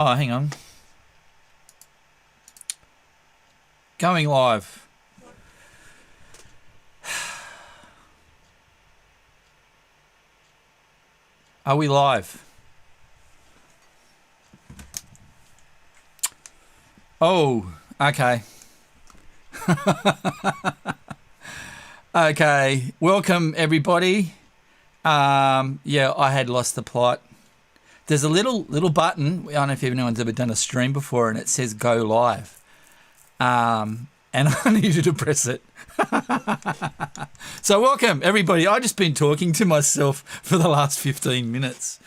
Oh, hang on. Going live. Are we live? Oh, okay. Okay, welcome everybody. Yeah, I had lost the plot. There's a little button. I don't know if anyone's ever done a stream before, and it says "Go Live," and I needed to press it. So welcome everybody. I've just been talking to myself for the last 15 minutes.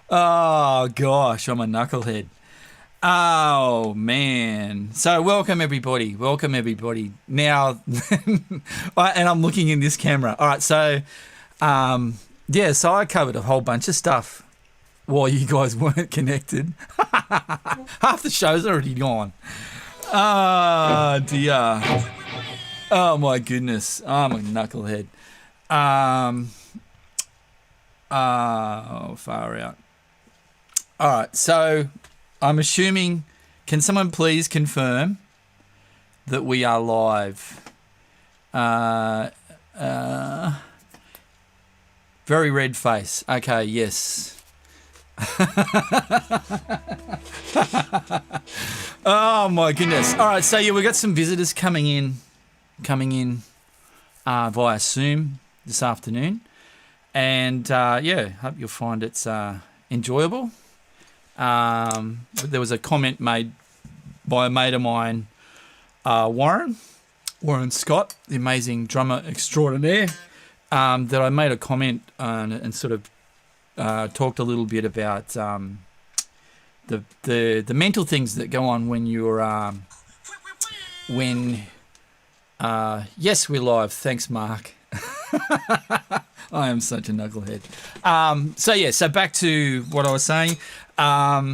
Oh gosh, I'm a knucklehead. Oh man. So welcome everybody. Welcome everybody. Now, and I'm looking in this camera. All right. So, yeah. So I covered a whole bunch of stuff while you guys weren't connected. Half the show's already gone. Oh dear. Oh my goodness. I'm a knucklehead. Oh, far out. All right. So I'm assuming, can someone please confirm that we are live? Very red face. Okay, yes. Oh my goodness. All right, so yeah, we've got some visitors coming in via Zoom this afternoon. And yeah, hope you'll find it's enjoyable. There was a comment made by a mate of mine, Warren Scott, the amazing drummer extraordinaire, that I made a comment on and sort of talked a little bit about the mental things that go on when you're yes, we're live. Thanks, Mark. I am such a knucklehead. So yeah, so back to what I was saying. What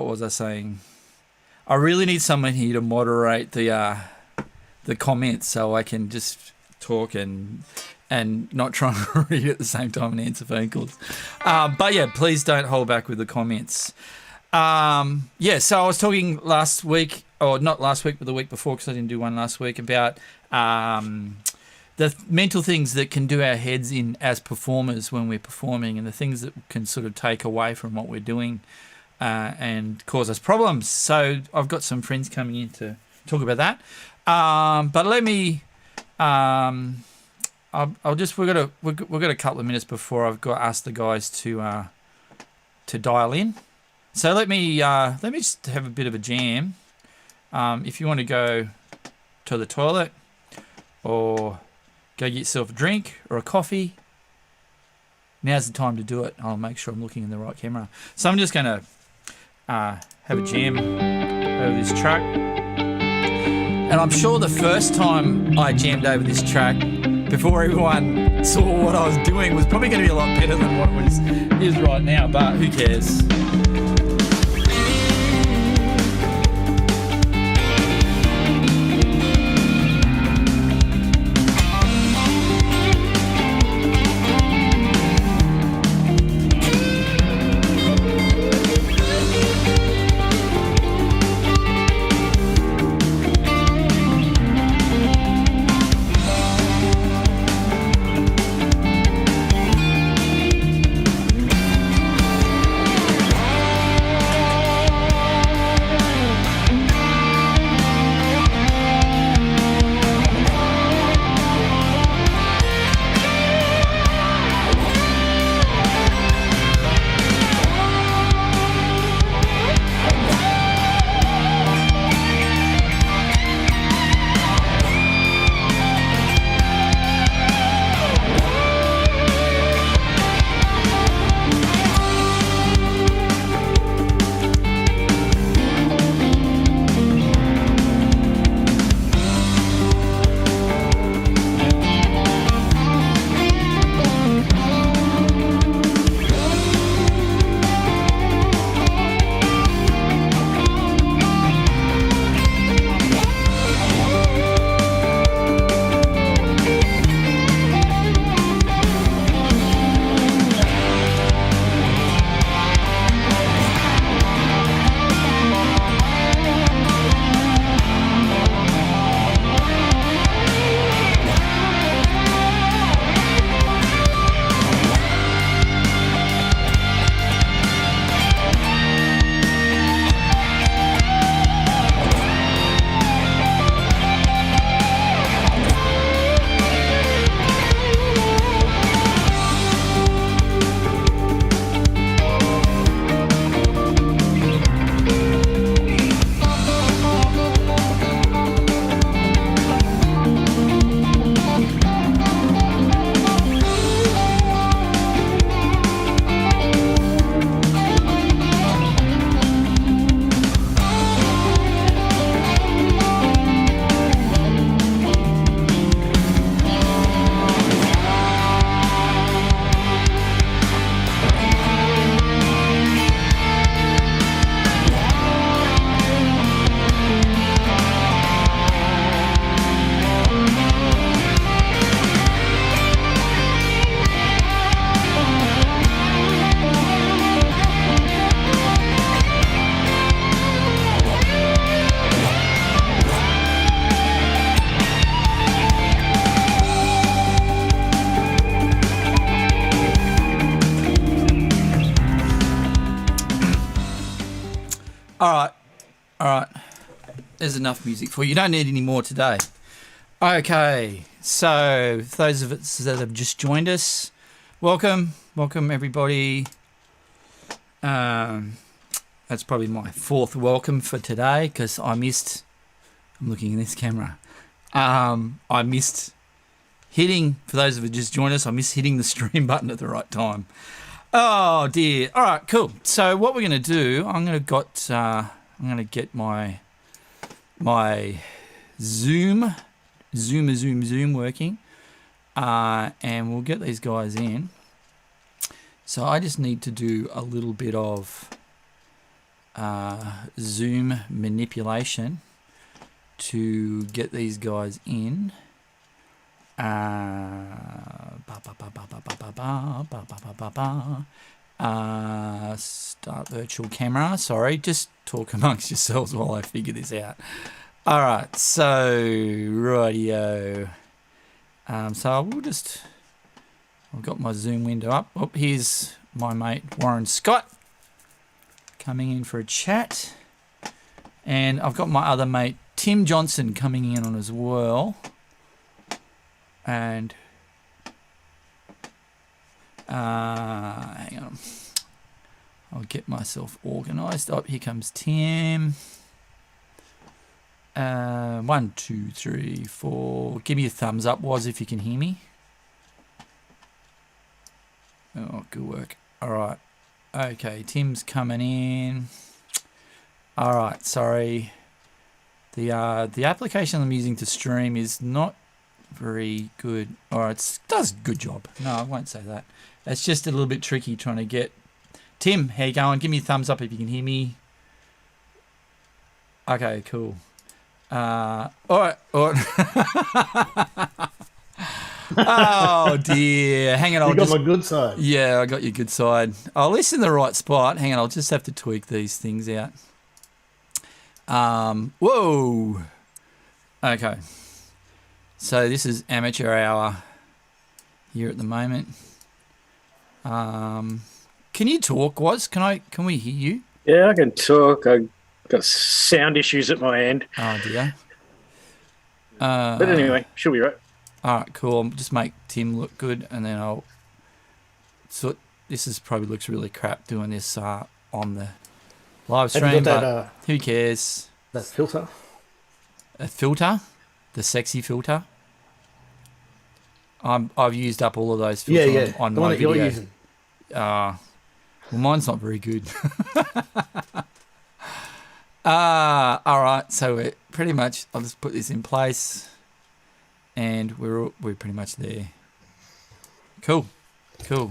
was I saying? I really need someone here to moderate the comments so I can just talk and not try and read at the same time and answer phone calls. But yeah, please don't hold back with the comments. Yeah, so I was talking last week, or not last week, but the week before, because I didn't do one last week, about the mental things that can do our heads in as performers when we're performing, and the things that can sort of take away from what we're doing and cause us problems. So I've got some friends coming in to talk about that. But let me, I'll just, we've got a couple of minutes before I've got to ask the guys to dial in. So let me just have a bit of a jam. If you want to go to the toilet or go get yourself a drink or a coffee, now's the time to do it. I'll make sure I'm looking in the right camera. So I'm just going to have a jam over this track. And I'm sure the first time I jammed over this track, before everyone saw what I was doing, was probably going to be a lot better than what it is right now, but who cares? All right. All right. There's enough music for you. You don't need any more today. Okay. So, for those of us that have just joined us, welcome. Welcome, everybody. That's probably my fourth welcome for today because I'm looking in this camera. I missed hitting, for those of you who just joined us, I missed hitting the stream button at the right time. Oh dear. All right, cool. So what we're going to do, I'm going to get my Zoom working, and we'll get these guys in. So I just need to do a little bit of Zoom manipulation to get these guys in. Start virtual camera. Sorry, just talk amongst yourselves while I figure this out. All right, so rightio. So I've got my Zoom window up. Oh, here's my mate Warren Scott coming in for a chat, and I've got my other mate Tim Johnson coming in on as well. And hang on, I'll get myself organised. Oh, here comes Tim. 1, 2, 3, 4. Give me a thumbs up, Woz, if you can hear me. Oh, good work. All right. Okay, Tim's coming in. All right. Sorry. The application I'm using to stream is not very good. All right, it does a good job. No, I won't say that. It's just a little bit tricky trying to get. Tim, how you going? Give me a thumbs up if you can hear me. Okay, cool. All right. Oh dear. Hang on. You got my good side. Yeah, I got your good side. At least in the right spot. Hang on. I'll just have to tweak these things out. Whoa. Okay. So this is amateur hour here at the moment. Can you talk, Woz? Can we hear you? Yeah, I can talk. I got sound issues at my end. Oh dear. But anyway, she'll be right. All right, cool. I'll just make Tim look good, and then I'll. So this probably looks really crap doing this on the live stream, but who cares? That filter. A filter, the sexy filter. I've used up all of those filters on the my one that video. you're using. Well, mine's not very good. All right, so we're pretty much. I'll just put this in place, and we're pretty much there. Cool.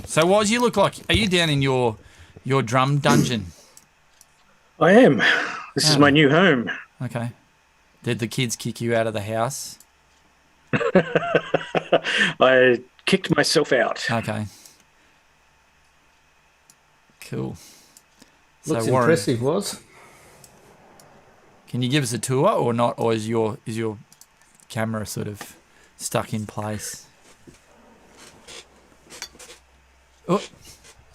So, what do you look like? Are you down in your drum dungeon? I am. This is my new home. Okay. Did the kids kick you out of the house? I kicked myself out. Okay. Cool. Looks so, Warren, impressive, Woz. Can you give us a tour or not? Or is your camera sort of stuck in place? Oh,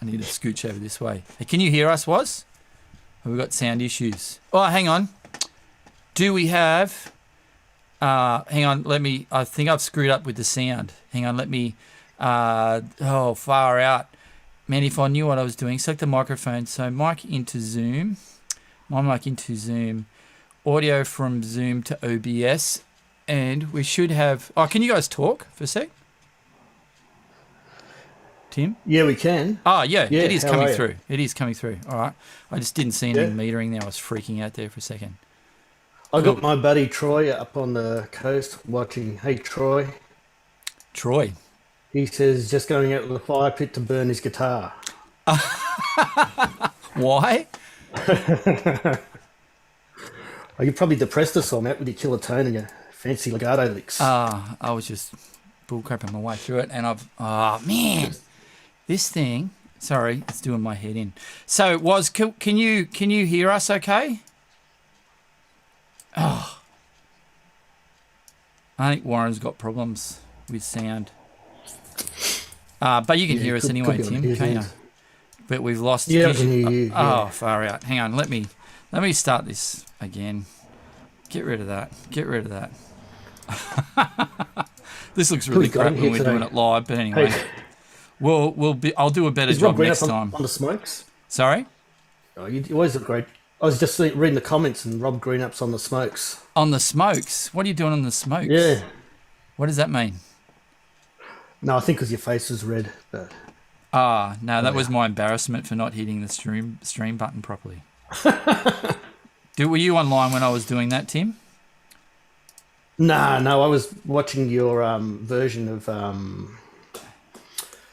I need to scooch over this way. Hey, can you hear us, Woz? Have we got sound issues? Oh, hang on. Do we have... hang on, I think I've screwed up with the sound. Hang on, far out. Man, if I knew what I was doing, select the microphone. So mic into Zoom. My mic into Zoom. Audio from Zoom to OBS. And we should have... Oh, can you guys talk for a sec? Tim? Yeah, we can. Oh, yeah, it is coming you? through. It is coming through. All right. I just didn't see any metering there. I was freaking out there for a second. I got my buddy Troy up on the coast watching. Hey, Troy. Troy. He says just going out to the fire pit to burn his guitar. Why? Oh, you're probably depressed or something, Matt, with your killer tone and your fancy legato licks. I was just bullcrapping my way through it, and man, this thing. Sorry, it's doing my head in. So, can you hear us? Okay. Oh, I think Warren's got problems with sound. But you can hear us anyway, Tim, can't you? But we've lost. Yeah, I can hear you. Oh, far out. Hang on, let me Let me start this again. Get rid of that. Get rid of that. This looks really Who's got crap him when here we're today? doing it live, but anyway. Hey, I'll do a better is Rob job Green next up time. on the smokes? Sorry? Oh, you always look great. I was just reading the comments, and Rob Greenup's on the smokes. On the smokes? What are you doing on the smokes? Yeah. What does that mean? No, I think because your face was red. But No, that was my embarrassment for not hitting the stream button properly. Were you online when I was doing that, Tim? no, I was watching your version of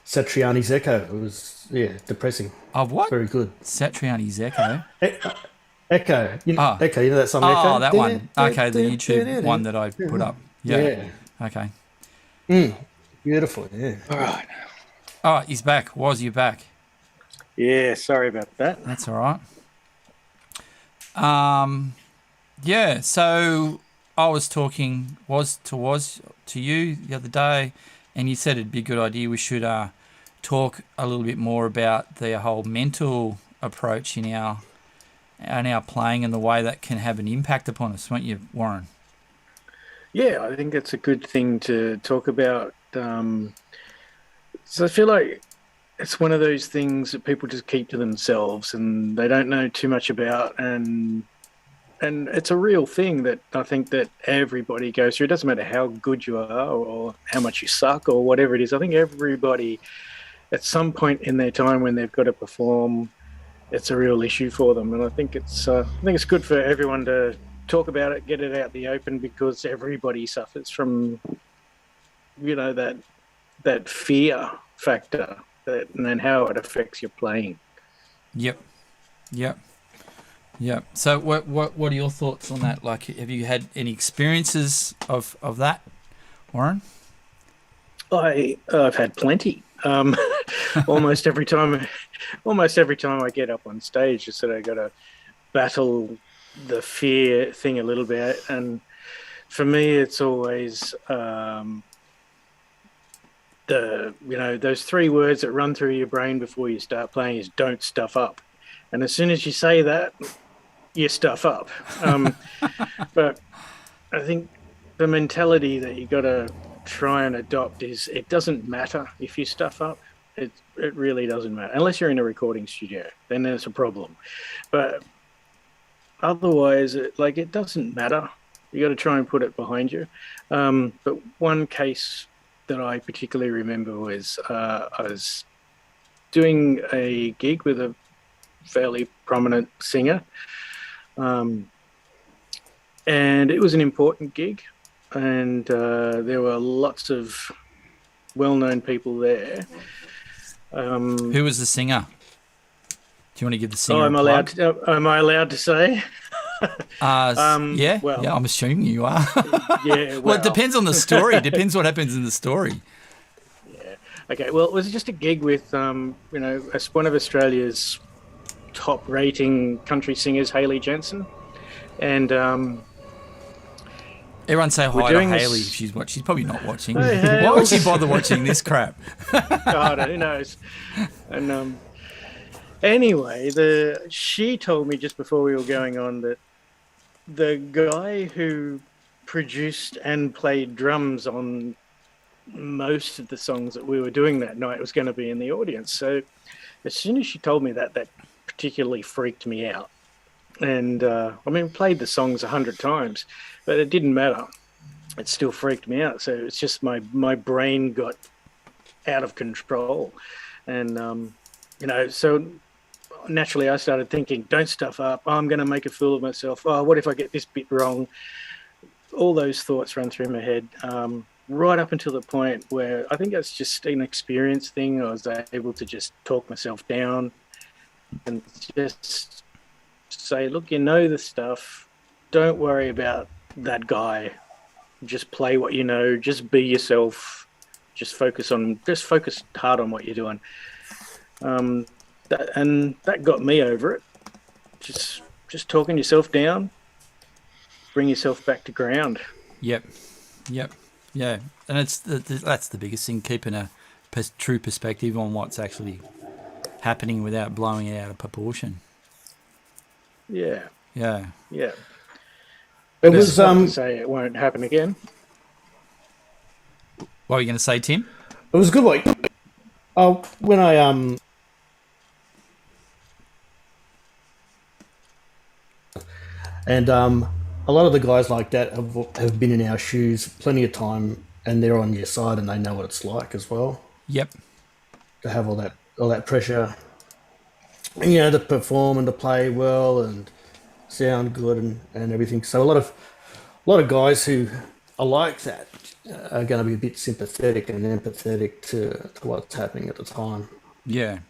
Satriani's Echo. It was depressing. Of what? Very good. Satriani's Echo. Echo. Echo. You know that song? Oh, Echo. that one. Okay, the YouTube one that I put up. Yeah. Okay. Beautiful. Yeah. All right. All right, he's back. Was you back? Yeah, sorry about that. That's all right. Yeah, so I was talking to you the other day, and you said it'd be a good idea we should talk a little bit more about the whole mental approach in our playing and the way that can have an impact upon us, won't you, Warren? Yeah, I think it's a good thing to talk about. So I feel like it's one of those things that people just keep to themselves and they don't know too much about, and it's a real thing that I think that everybody goes through. It doesn't matter how good you are or how much you suck or whatever it is. I think everybody at some point in their time when they've got to perform, it's a real issue for them. And I think it's good for everyone to talk about it, get it out in the open, because everybody suffers from, that fear factor and how it affects your playing. Yep. So what are your thoughts on that? Like, have you had any experiences of that, Warren? I've had plenty. Almost every time I get up on stage, I sort of got to battle the fear thing a little bit. And for me, it's always those three words that run through your brain before you start playing is "don't stuff up." And as soon as you say that, you stuff up. But I think the mentality that you got to try and adopt is it doesn't matter if you stuff up. It really doesn't matter. Unless you're in a recording studio, then there's a problem. But otherwise, it doesn't matter. You got to try and put it behind you. But one case that I particularly remember was I was doing a gig with a fairly prominent singer, and it was an important gig, and there were lots of well-known people there. Who was the singer? Do you want to give the singer am I allowed to say? Yeah, I'm assuming you are. Yeah. Well, it depends on the story. It depends what happens in the story. Yeah. Okay. Well, it was just a gig with, one of Australia's top-rating country singers, Hayley Jensen, and everyone say hi to Hayley if she's watching. She's probably not watching. Hey, why would she bother watching this crap? God, who knows? And anyway, she told me just before we were going on that the guy who produced and played drums on most of the songs that we were doing that night was going to be in the audience. So as soon as she told me that particularly freaked me out. And played the songs 100 times, but it didn't matter. It still freaked me out. So it's just my brain got out of control. And, so naturally I started thinking, don't stuff up. Oh, I'm going to make a fool of myself. Oh, what if I get this bit wrong? All those thoughts run through my head, right up until the point where I think it's just an experience thing. I was able to just talk myself down and just say, look, the stuff. Don't worry about that guy. Just play what you know. Just be yourself. Just focus hard on what you're doing. That got me over it. Just talking yourself down, bring yourself back to ground. Yep, yeah, and that's the biggest thing, keeping a true perspective on what's actually happening without blowing it out of proportion. Yeah, Yeah. Yeah. It But it's was not to say it won't happen again. What were you going to say, Tim? it was good. When I and a lot of the guys like that have been in our shoes plenty of time, and they're on your side, and they know what it's like as well Yep. to have all that pressure, and, to perform and to play well and sound good and everything. So a lot of guys who are like that are going to be a bit sympathetic and empathetic to what's happening at the time. Yeah.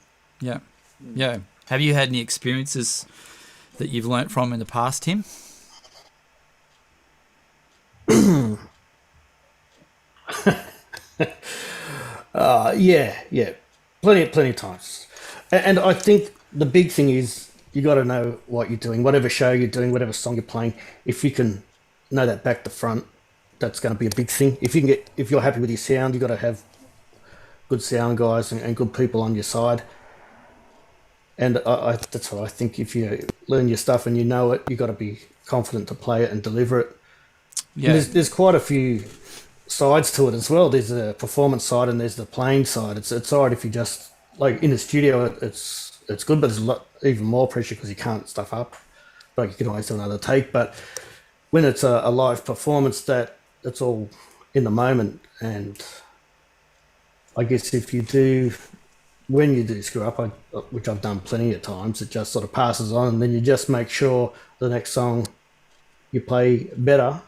Yeah. Yeah. Have you had any experiences that you've learnt from in the past, Tim? Yeah, plenty of times, and I think the big thing is you got to know what you're doing, whatever show you're doing, whatever song you're playing. If you can know that back to front, that's going to be a big thing. If you're happy with your sound, you got to have good sound guys and good people on your side. And that's what I think. If you learn your stuff and you know it, you got to be confident to play it and deliver it. And Yeah. there's quite a few sides to it as well. There's the performance side and there's the playing side. It's alright if you just like in the studio. It's good, but there's a lot even more pressure because you can't stuff up. Like you can always do another take, but when it's a live performance, that it's all in the moment. And I guess if you do, when you do screw up, which I've done plenty of times, it just sort of passes on, and then you just make sure the next song you play better,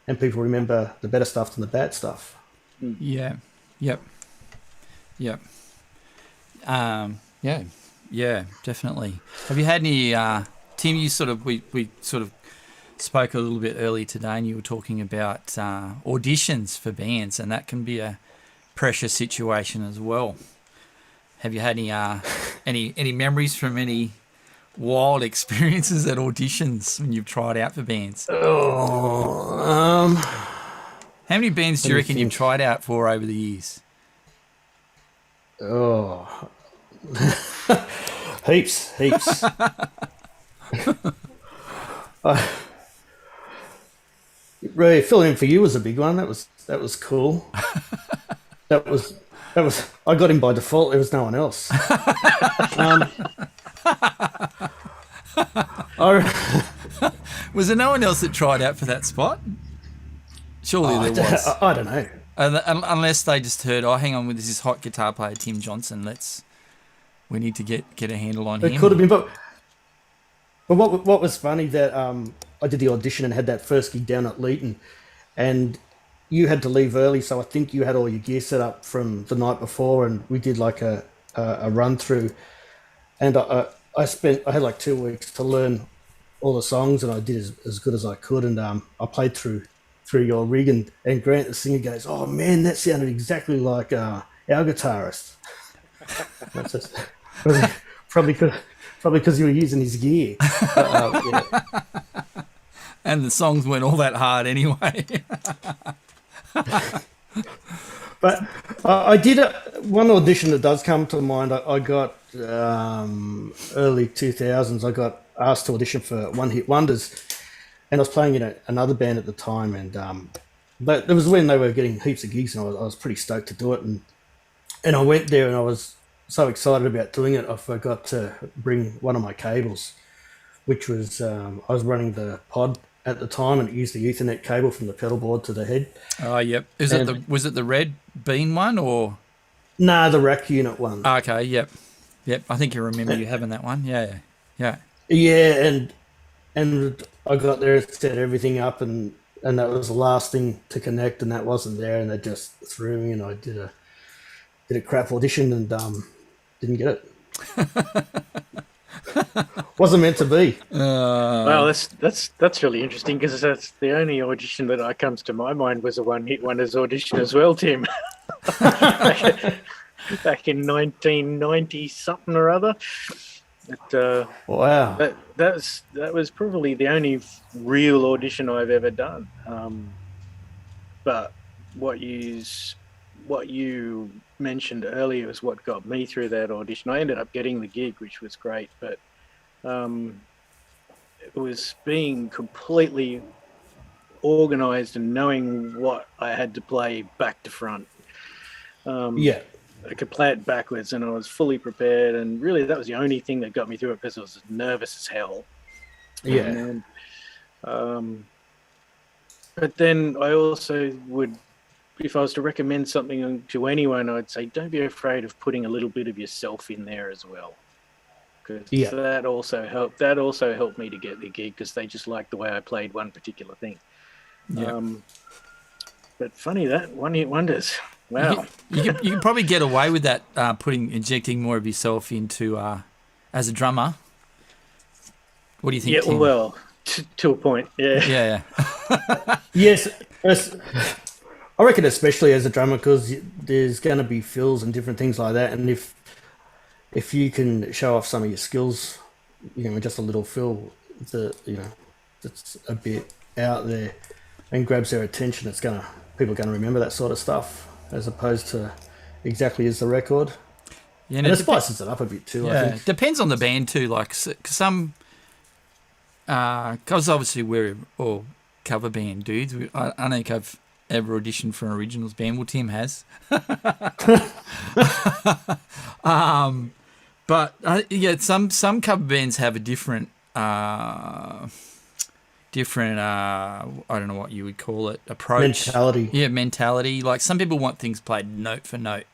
and people remember the better stuff than the bad stuff. Yeah. Yep. Yep. Yeah. Yeah, definitely. Have you had any, Tim, we sort of spoke a little bit earlier today and you were talking about auditions for bands, and that can be a pressure situation as well. Have you had any memories from any wild experiences at auditions when you've tried out for bands? Oh, How many bands do let you me reckon you've think. tried out for over the years? Oh, heaps. Really, filling in for you was a big one. That was cool. That was that was. I got him by default. There was no one else. Um, I, Was there no one else that tried out for that spot? Surely I, there was. I don't know. Unless they just heard, oh, hang on, this is hot guitar player Tim Johnson. We need to get a handle on It him. could have been, but what was funny that I did the audition and had that first gig down at Leeton, and you had to leave early, so I think you had all your gear set up from the night before, and we did like a run through, and I had like 2 weeks to learn all the songs, and I did as good as I could, and I played through your rig, and Grant the singer goes, "Oh man, that sounded exactly like our guitarist." That's just, probably probably because you were using his gear. But, yeah. And the songs weren't all that hard anyway. But I did one audition that does come to mind. I got early 2000s. I got asked to audition for One Hit Wonders, and I was playing in another band at the time. And but it was when they were getting heaps of gigs, and I was pretty stoked to do it. And I went there, and I was so excited about doing it. I forgot to bring one of my cables, which was I was running the pod at the time, and it used the Ethernet cable from the pedal board to the head. Oh, yep. And Was it the red bean one or? nah, the rack unit one. Okay, yep, yep. I think you remember you having that one. Yeah, yeah. Yeah, and I got there and set everything up, and that was the last thing to connect, and that wasn't there, and they just threw me, and I did a crap audition and didn't get it. Wasn't meant to be. Well, that's really interesting because that's the only audition that comes to my mind was a One Hit Wonders audition as well, Tim. Back in 1990 something or other. Wow. That was probably the only real audition I've ever done. But what you mentioned earlier is what got me through that audition. I ended up getting the gig, which was great, but was being completely organized and knowing what I had to play back to front. Yeah. I could play it backwards, and I was fully prepared. And really, that was the only thing that got me through it, because I was nervous as hell. Yeah. And then, but then I also would, if I was to recommend something to anyone, I'd say don't be afraid of putting a little bit of yourself in there as well, because Yeah. that also helped. That also helped me to get the gig, because they just liked the way I played one particular thing. Yeah. But funny, that one hit wonders. Wow. You can probably get away with that, injecting more of yourself into as a drummer. What do you think, Yeah, Tim? well, to a point. Yeah. Yeah. Yes. I reckon, especially as a drummer, because there's going to be fills and different things like that, and if you can show off some of your skills, just a little fill that's a bit out there and grabs their attention, people are going to remember that sort of stuff, as opposed to exactly as the record. Yeah, and it spices it up a bit too. Yeah, I think. Depends on the band too. Like some, because obviously we're all cover band dudes. I don't think I've ever auditioned for an originals band. Well, Tim has. But yeah, some cover bands have a different I don't know what you would call it, approach. Mentality. Yeah, mentality. Like some people want things played note for note.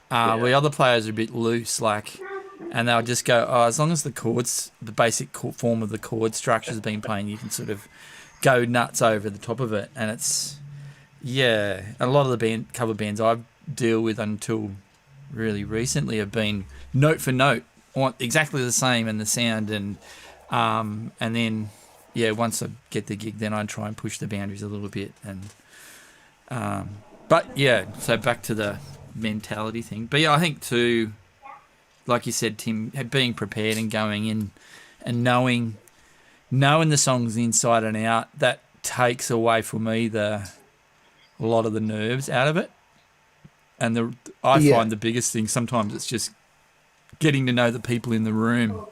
Where other players are a bit loose, and they'll just go, as long as the basic form of the chord structure has been playing, you can sort of go nuts over the top of it. And it's, a lot of the cover bands I deal with until really recently have been note for note, exactly the same in the sound, and then, once I get the gig, then I try and push the boundaries a little bit. So back to the mentality thing. But I think too, like you said, Tim, being prepared and going in and knowing the songs inside and out, that takes away for me a lot of the nerves out of it. And I find the biggest thing sometimes it's just getting to know the people in the room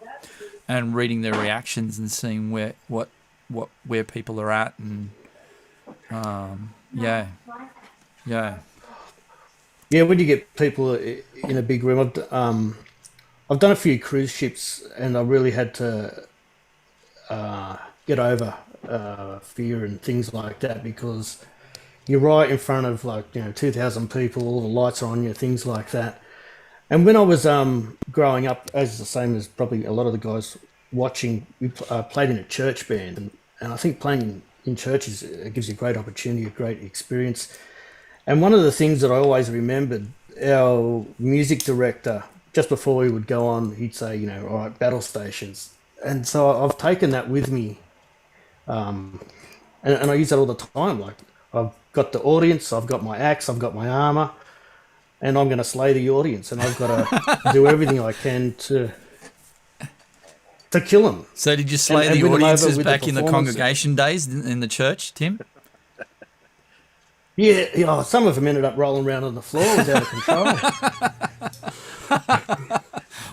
and reading their reactions and seeing where people are at, and Yeah, when you get people in a big room, I've done a few cruise ships, and I really had to get over fear and things like that, because you're right in front of 2,000 people, all the lights are on you, things like that. And when I was growing up, as the same as probably a lot of the guys watching, we played in a church band, and I think playing in churches, it gives you a great opportunity, a great experience. And one of the things that I always remembered, our music director, just before we would go on, he'd say, all right, battle stations. And so I've taken that with me, and I use that all the time. Like, I've got the audience, I've got my axe, I've got my armor, and I'm going to slay the audience, and I've got to do everything I can to kill them. So did you slay the audiences back in the congregation days in the church, Tim? Yeah, some of them ended up rolling around on the floor. It was out of control.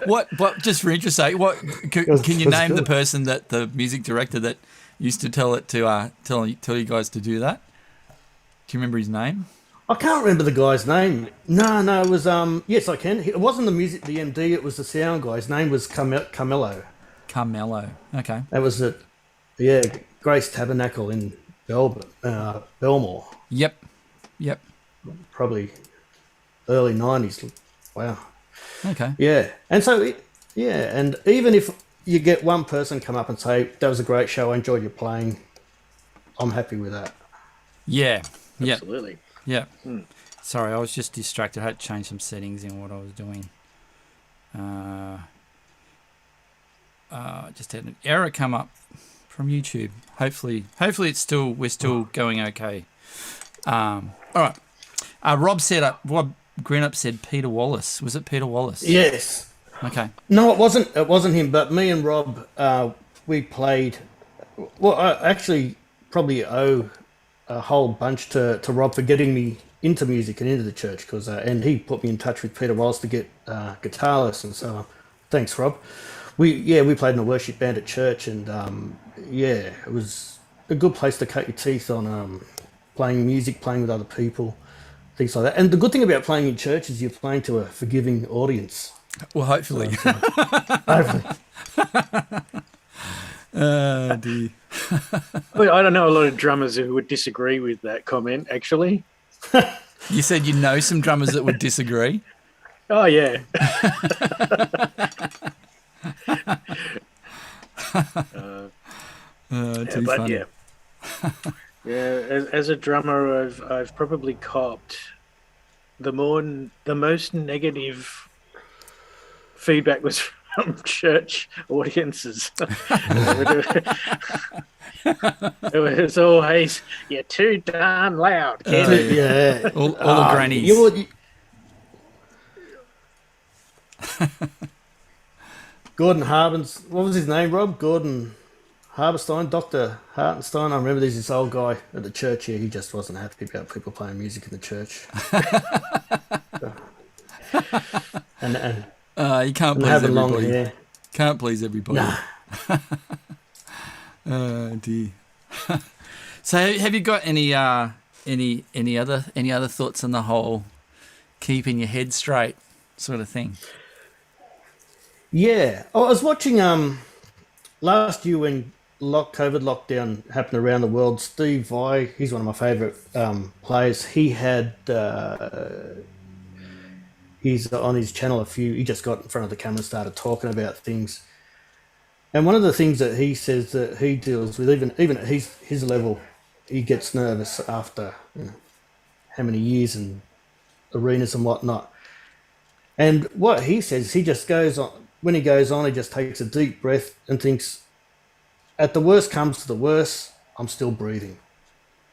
What? Just for interest's sake, can you name the person the music director that used to tell you guys to do that? Do you remember his name? I can't remember the guy's name. No, it was yes, I can. It wasn't the MD. It was the sound guy. His name was Carmelo. Carmelo. Okay. That was at Grace Tabernacle in Belmore. Yep. Probably early 90s. Wow. Okay. Yeah. And so, and even if you get one person come up and say, that was a great show, I enjoyed your playing, I'm happy with that. Yeah. Absolutely. Yeah. Sorry, I was just distracted. I had to change some settings in what I was doing. Just had an error come up from YouTube. Hopefully we're still going okay. All right. Rob Grinup said Peter Wallace. Was it Peter Wallace? Yes. Okay. No, it wasn't him, but me and Rob, we played. Well, I actually probably owe a whole bunch to Rob for getting me into music and into the church, and he put me in touch with Peter Wallace to get guitar lessons. So thanks, Rob. We played in a worship band at church, and yeah, it was a good place to cut your teeth on playing music, playing with other people, things like that. And the good thing about playing in church is you're playing to a forgiving audience. Well, hopefully. So, hopefully. Dear. Well, I don't know a lot of drummers who would disagree with that comment, actually. You said you know some drummers that would disagree. Oh, yeah. Too But funny. yeah. Yeah, as a drummer, I've probably copped the most negative feedback was from church audiences. It was always, "You're too darn loud, kid." Yeah. All the grannies. Gordon Harbin's, what was his name, Rob? Gordon Harberstein, Dr. Hartenstein. I remember there's this old guy at the church here. He just wasn't happy about people playing music in the church. and You can't please having long everybody. hair. Can't please everybody. Nah. Oh dear. So, have you got any other thoughts on the whole keeping your head straight sort of thing? Yeah. I was watching last year when COVID lockdown happened around the world. Steve Vai, he's one of my favourite players. He had he's on his channel he just got in front of the camera and started talking about things. And one of the things that he says that he deals with, even at his level, he gets nervous after how many years in arenas and whatnot. And what he says, he just goes on. When he goes on, he just takes a deep breath and thinks, at the worst comes to the worst, I'm still breathing.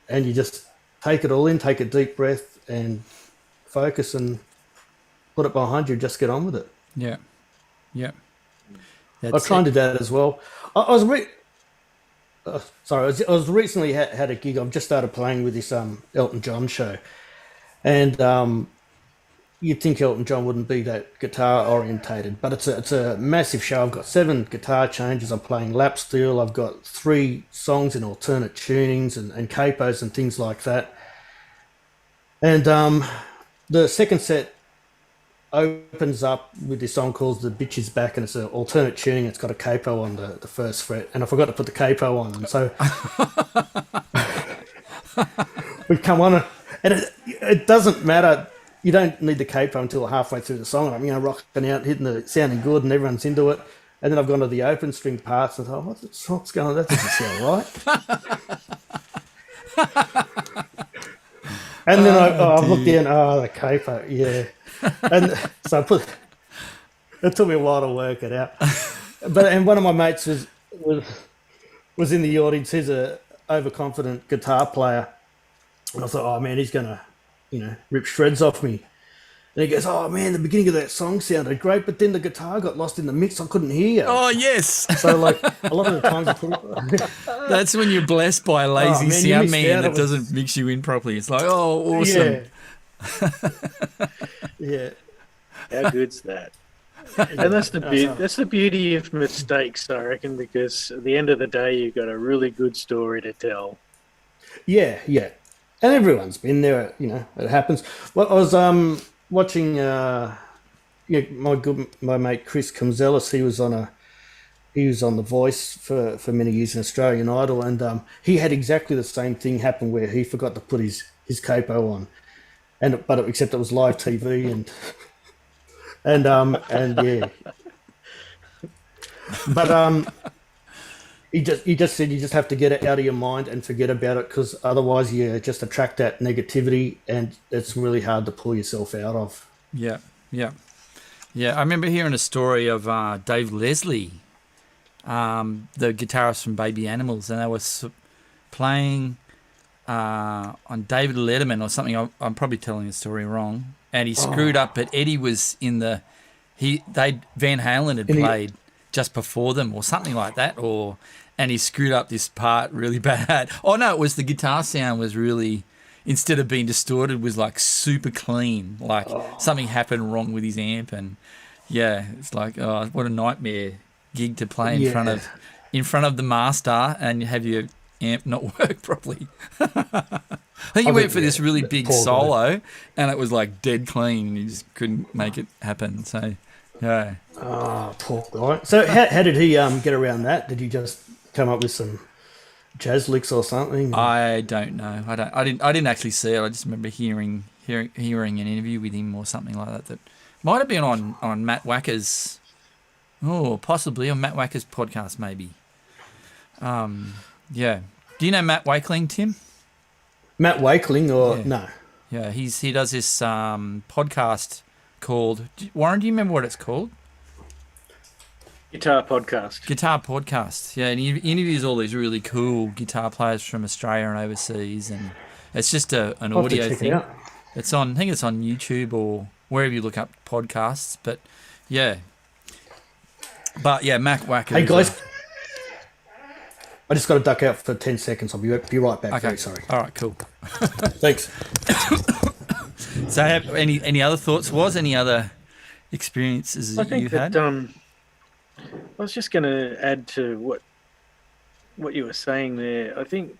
And you just take it all in, take a deep breath and focus and put it behind you, just get on with it. Yeah. Yeah. I try and do that as well. I was recently had a gig. I've just started playing with this Elton John show. And you'd think Elton John wouldn't be that guitar orientated, but it's a massive show. I've got 7 guitar changes. I'm playing lap steel. I've got 3 songs in alternate tunings and capos and things like that. And the second set opens up with this song called "The Bitch Is Back," and it's an alternate tuning. It's got a capo on the first fret, and I forgot to put the capo on, and so we come on, and it doesn't matter. You don't need the capo until halfway through the song. And I'm rocking out, hitting sounding good, and everyone's into it. And then I've gone to the open string parts and thought, what's going on? That doesn't sound right. And then I looked down, the capo, yeah. And so it took me a while to work it out. And one of my mates was in the audience. He's a overconfident guitar player. And I thought, oh man, he's going to, rip shreds off me. And he goes, oh man, the beginning of that song sounded great, but then the guitar got lost in the mix. I couldn't hear. Oh, yes. So like a lot of the times That's when you're blessed by a lazy sound man that out. doesn't mix you in properly. It's like, oh, awesome. Yeah. How good's that? And that's the beauty of mistakes, I reckon, because at the end of the day, you've got a really good story to tell. Yeah. And everyone's been there, it happens. Well, I was watching my mate Chris Comzelis. He was on The Voice for many years in Australian Idol, and he had exactly the same thing happen where he forgot to put his capo on, except it was live TV and yeah. But he just said you just have to get it out of your mind and forget about it, because otherwise you just attract that negativity and it's really hard to pull yourself out of. Yeah. I remember hearing a story of Dave Leslie, the guitarist from Baby Animals, and they were playing on David Letterman or something. I'm probably telling the story wrong, and he screwed up. But Eddie was in Van Halen had played just before them or something like that, and he screwed up this part really bad. Oh no, it was the guitar sound was really, instead of being distorted, was like super clean. Like something happened wrong with his amp, and yeah, it's like, oh, what a nightmare gig to play in front of in front of the master and have your amp not work properly. I think you went for this really big poor guy. solo, and it was like dead clean, and you just couldn't make it happen. So, yeah. Oh, poor guy. So how did he get around that? Did he just come up with some jazz licks or something? I don't know. I didn't actually see it. I just remember hearing an interview with him or something like that. That might have been on Matt Wacker's. Oh, possibly on Matt Wacker's podcast, maybe. Yeah. Do you know Matt Wakeling, Tim? Matt Wakeling or Yeah. no? Yeah, he does this podcast called Warren. Do you remember what it's called? Guitar podcast. Guitar podcast. Yeah, and he interviews all these really cool guitar players from Australia and overseas, and it's just an I'll have to audio check it thing. out. It's on. I think it's on YouTube or wherever you look up podcasts. But yeah, Mac Wacker. Hey guys, I just got to duck out for 10 seconds. I'll be right back. Okay. Very sorry. All right. Cool. Thanks. So, have any other thoughts? Any other experiences I that think you that had? I was just going to add to what you were saying there. I think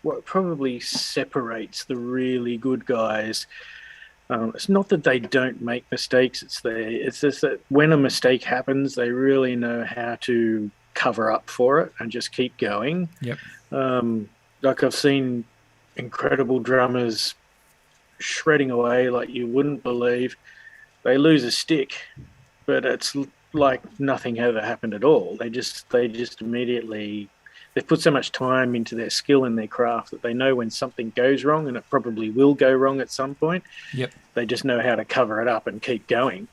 what probably separates the really good guys, it's not that they don't make mistakes. It's just that when a mistake happens, they really know how to cover up for it and just keep going. Yep. Like I've seen incredible drummers shredding away like you wouldn't believe. They lose a stick, but it's like nothing ever happened at all. They just immediately, they've put so much time into their skill and their craft that they know when something goes wrong, and it probably will go wrong at some point. Yep. They just know how to cover it up and keep going.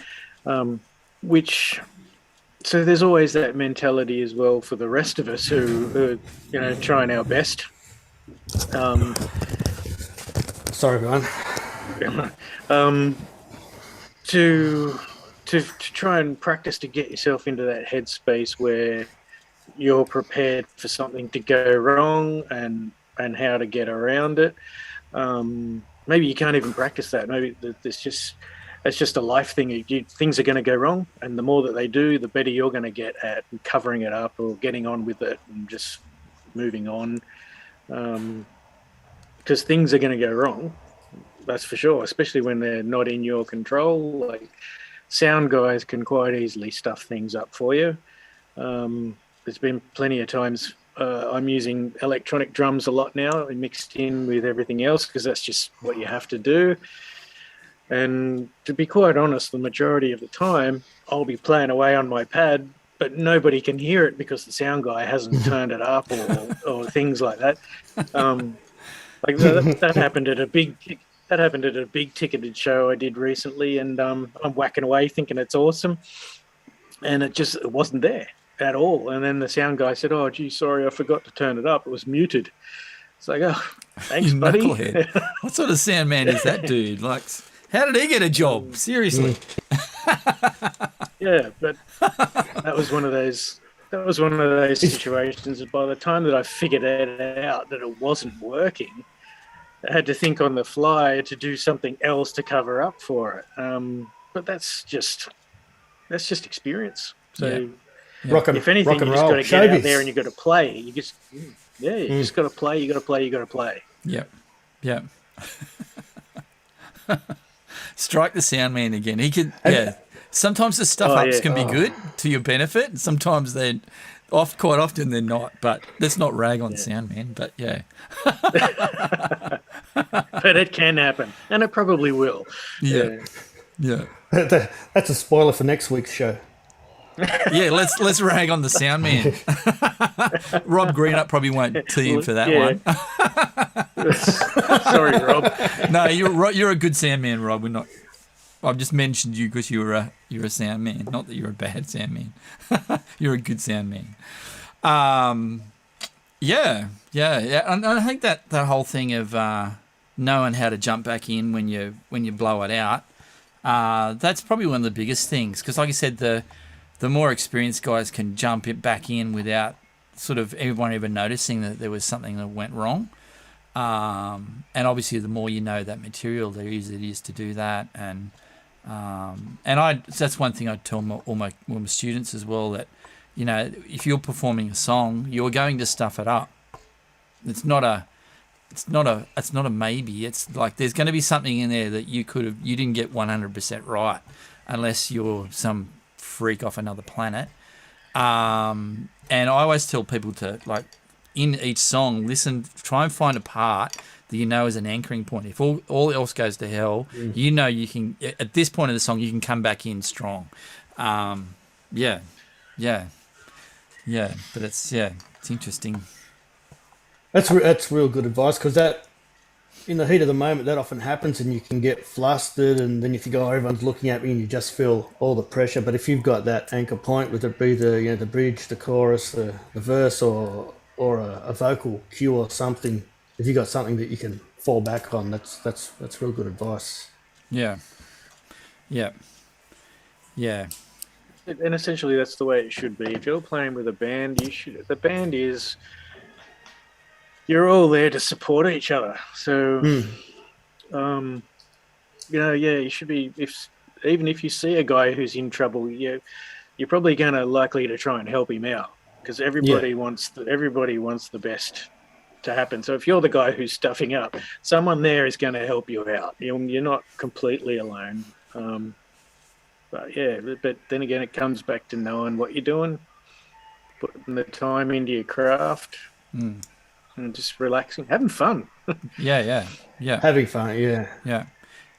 So there's always that mentality as well for the rest of us who are, trying our best. Sorry, everyone. To try and practice to get yourself into that headspace where you're prepared for something to go wrong and how to get around it. Maybe you can't even practice that. Maybe it's just a life thing. Things are going to go wrong, and the more that they do, the better you're going to get at covering it up or getting on with it and just moving on. Because things are going to go wrong, that's for sure, especially when they're not in your control. Like sound guys can quite easily stuff things up for you. There's been plenty of times I'm using electronic drums a lot now, mixed in with everything else, because that's just what you have to do. And to be quite honest, the majority of the time I'll be playing away on my pad, but nobody can hear it because the sound guy hasn't turned it up or things like that. Like that happened at a big ticketed show I did recently, and I'm whacking away thinking it's awesome, and it wasn't there at all. And then the sound guy said, "Oh, gee, sorry, I forgot to turn it up. It was muted." It's like, oh, thanks, You buddy. knucklehead. What sort of sound man is that dude? Like, how did he get a job? Seriously. Yeah, but that was one of those situations. And by the time that I figured it out that it wasn't working, I had to think on the fly to do something else to cover up for it. But that's just experience. So if anything, you just got to get out there and you got to play. You just just got to play. You got to play. You got to play. Yep. Strike the sound man again. He could. Sometimes the stuff ups can be good to your benefit, and sometimes they're quite often they're not. But let's not rag on sound man. But yeah. But it can happen, and it probably will. Yeah. That's a spoiler for next week's show. Yeah, let's rag on the sound man. Rob Greenup probably won't tee you for that one. Sorry, Rob. No, you're a good sound man, Rob. I've just mentioned you because you're a sound man. Not that you're a bad sound man. You're a good sound man. Yeah. And I think that whole thing of knowing how to jump back in when you blow it out, that's probably one of the biggest things. Because like I said, the more experienced guys can jump it back in without sort of everyone even noticing that there was something that went wrong. And obviously, the more you know that material, the easier it is to do that. And that's one thing I tell all my students as well, that you know, if you're performing a song, you're going to stuff it up. It's not a maybe. It's like there's going to be something in there that you didn't get 100% right, unless you're some freak off another planet. And I always tell people to, like, in each song, listen, try and find a part that you know is an anchoring point. If all else goes to hell, you know you can, at this point of the song, you can come back in strong. Yeah. But it's interesting. That's real good advice, because that, in the heat of the moment, that often happens, and you can get flustered, and then you think, oh, everyone's looking at me, and you just feel all the pressure. But if you've got that anchor point, whether it be the bridge, the chorus, the verse, or a vocal cue or something, if you've got something that you can fall back on, that's real good advice. Yeah. And essentially, that's the way it should be. If you're playing with a band, you're all there to support each other. So, you should be. Even if you see a guy who's in trouble, you're probably likely to try and help him out, because everybody wants the best to happen. So if you're the guy who's stuffing up, someone there is going to help you out. You're not completely alone. But then again, it comes back to knowing what you're doing, putting the time into your craft, and just relaxing, having fun. Yeah. Having fun, Yeah.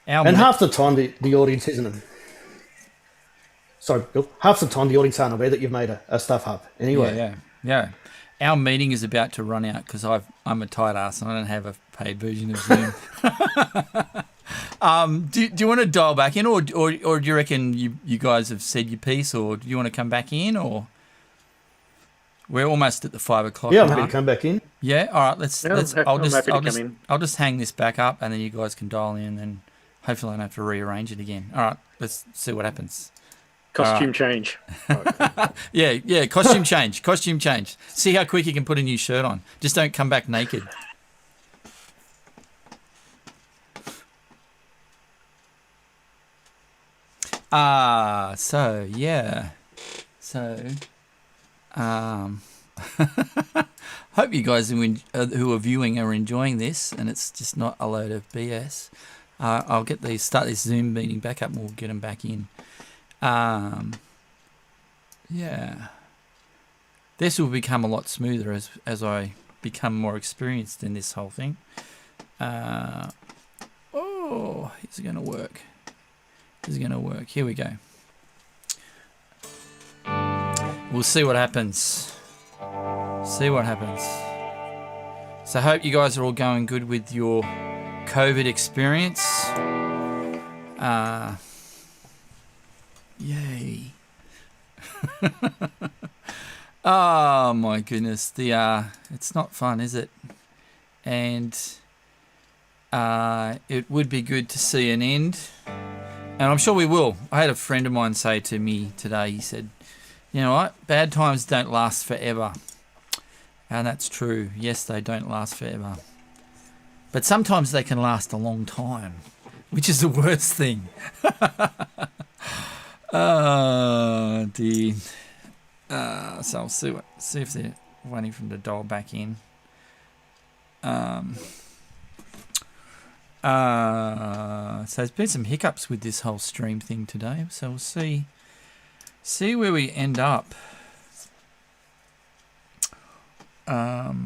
And half the time the audience isn't. Sorry, Bill. Half the time the audience aren't aware that you've made a stuff up. Anyway. Yeah. Our meeting is about to run out because I'm a tight ass and I don't have a paid version of Zoom. Do you want to dial back in, or do you reckon you guys have said your piece, or do you want to come back in, or we're almost at the 5 o'clock? Yeah, I'm happy to come back in. Yeah, all right. Come in. I'll just hang this back up, and then you guys can dial in, and hopefully I don't have to rearrange it again. All right, let's see what happens. Costume change. Yeah, costume change. See how quick you can put a new shirt on. Just don't come back naked. Hope you guys who are viewing are enjoying this, and it's just not a load of BS. I'll start this Zoom meeting back up, and we'll get them back in. This will become a lot smoother as I become more experienced in this whole thing. Is it going to work? Here we go. We'll see what happens. So I hope you guys are all going good with your COVID experience. Yay. Oh my goodness. It's not fun, is it? And it would be good to see an end. And I'm sure we will. I had a friend of mine say to me today, he said, you know what? Bad times don't last forever. And that's true. Yes, they don't last forever. But sometimes they can last a long time, which is the worst thing. Oh, dear. So I'll see if they're waiting for them to dial back in. So there's been some hiccups with this whole stream thing today. So we'll see where we end up. That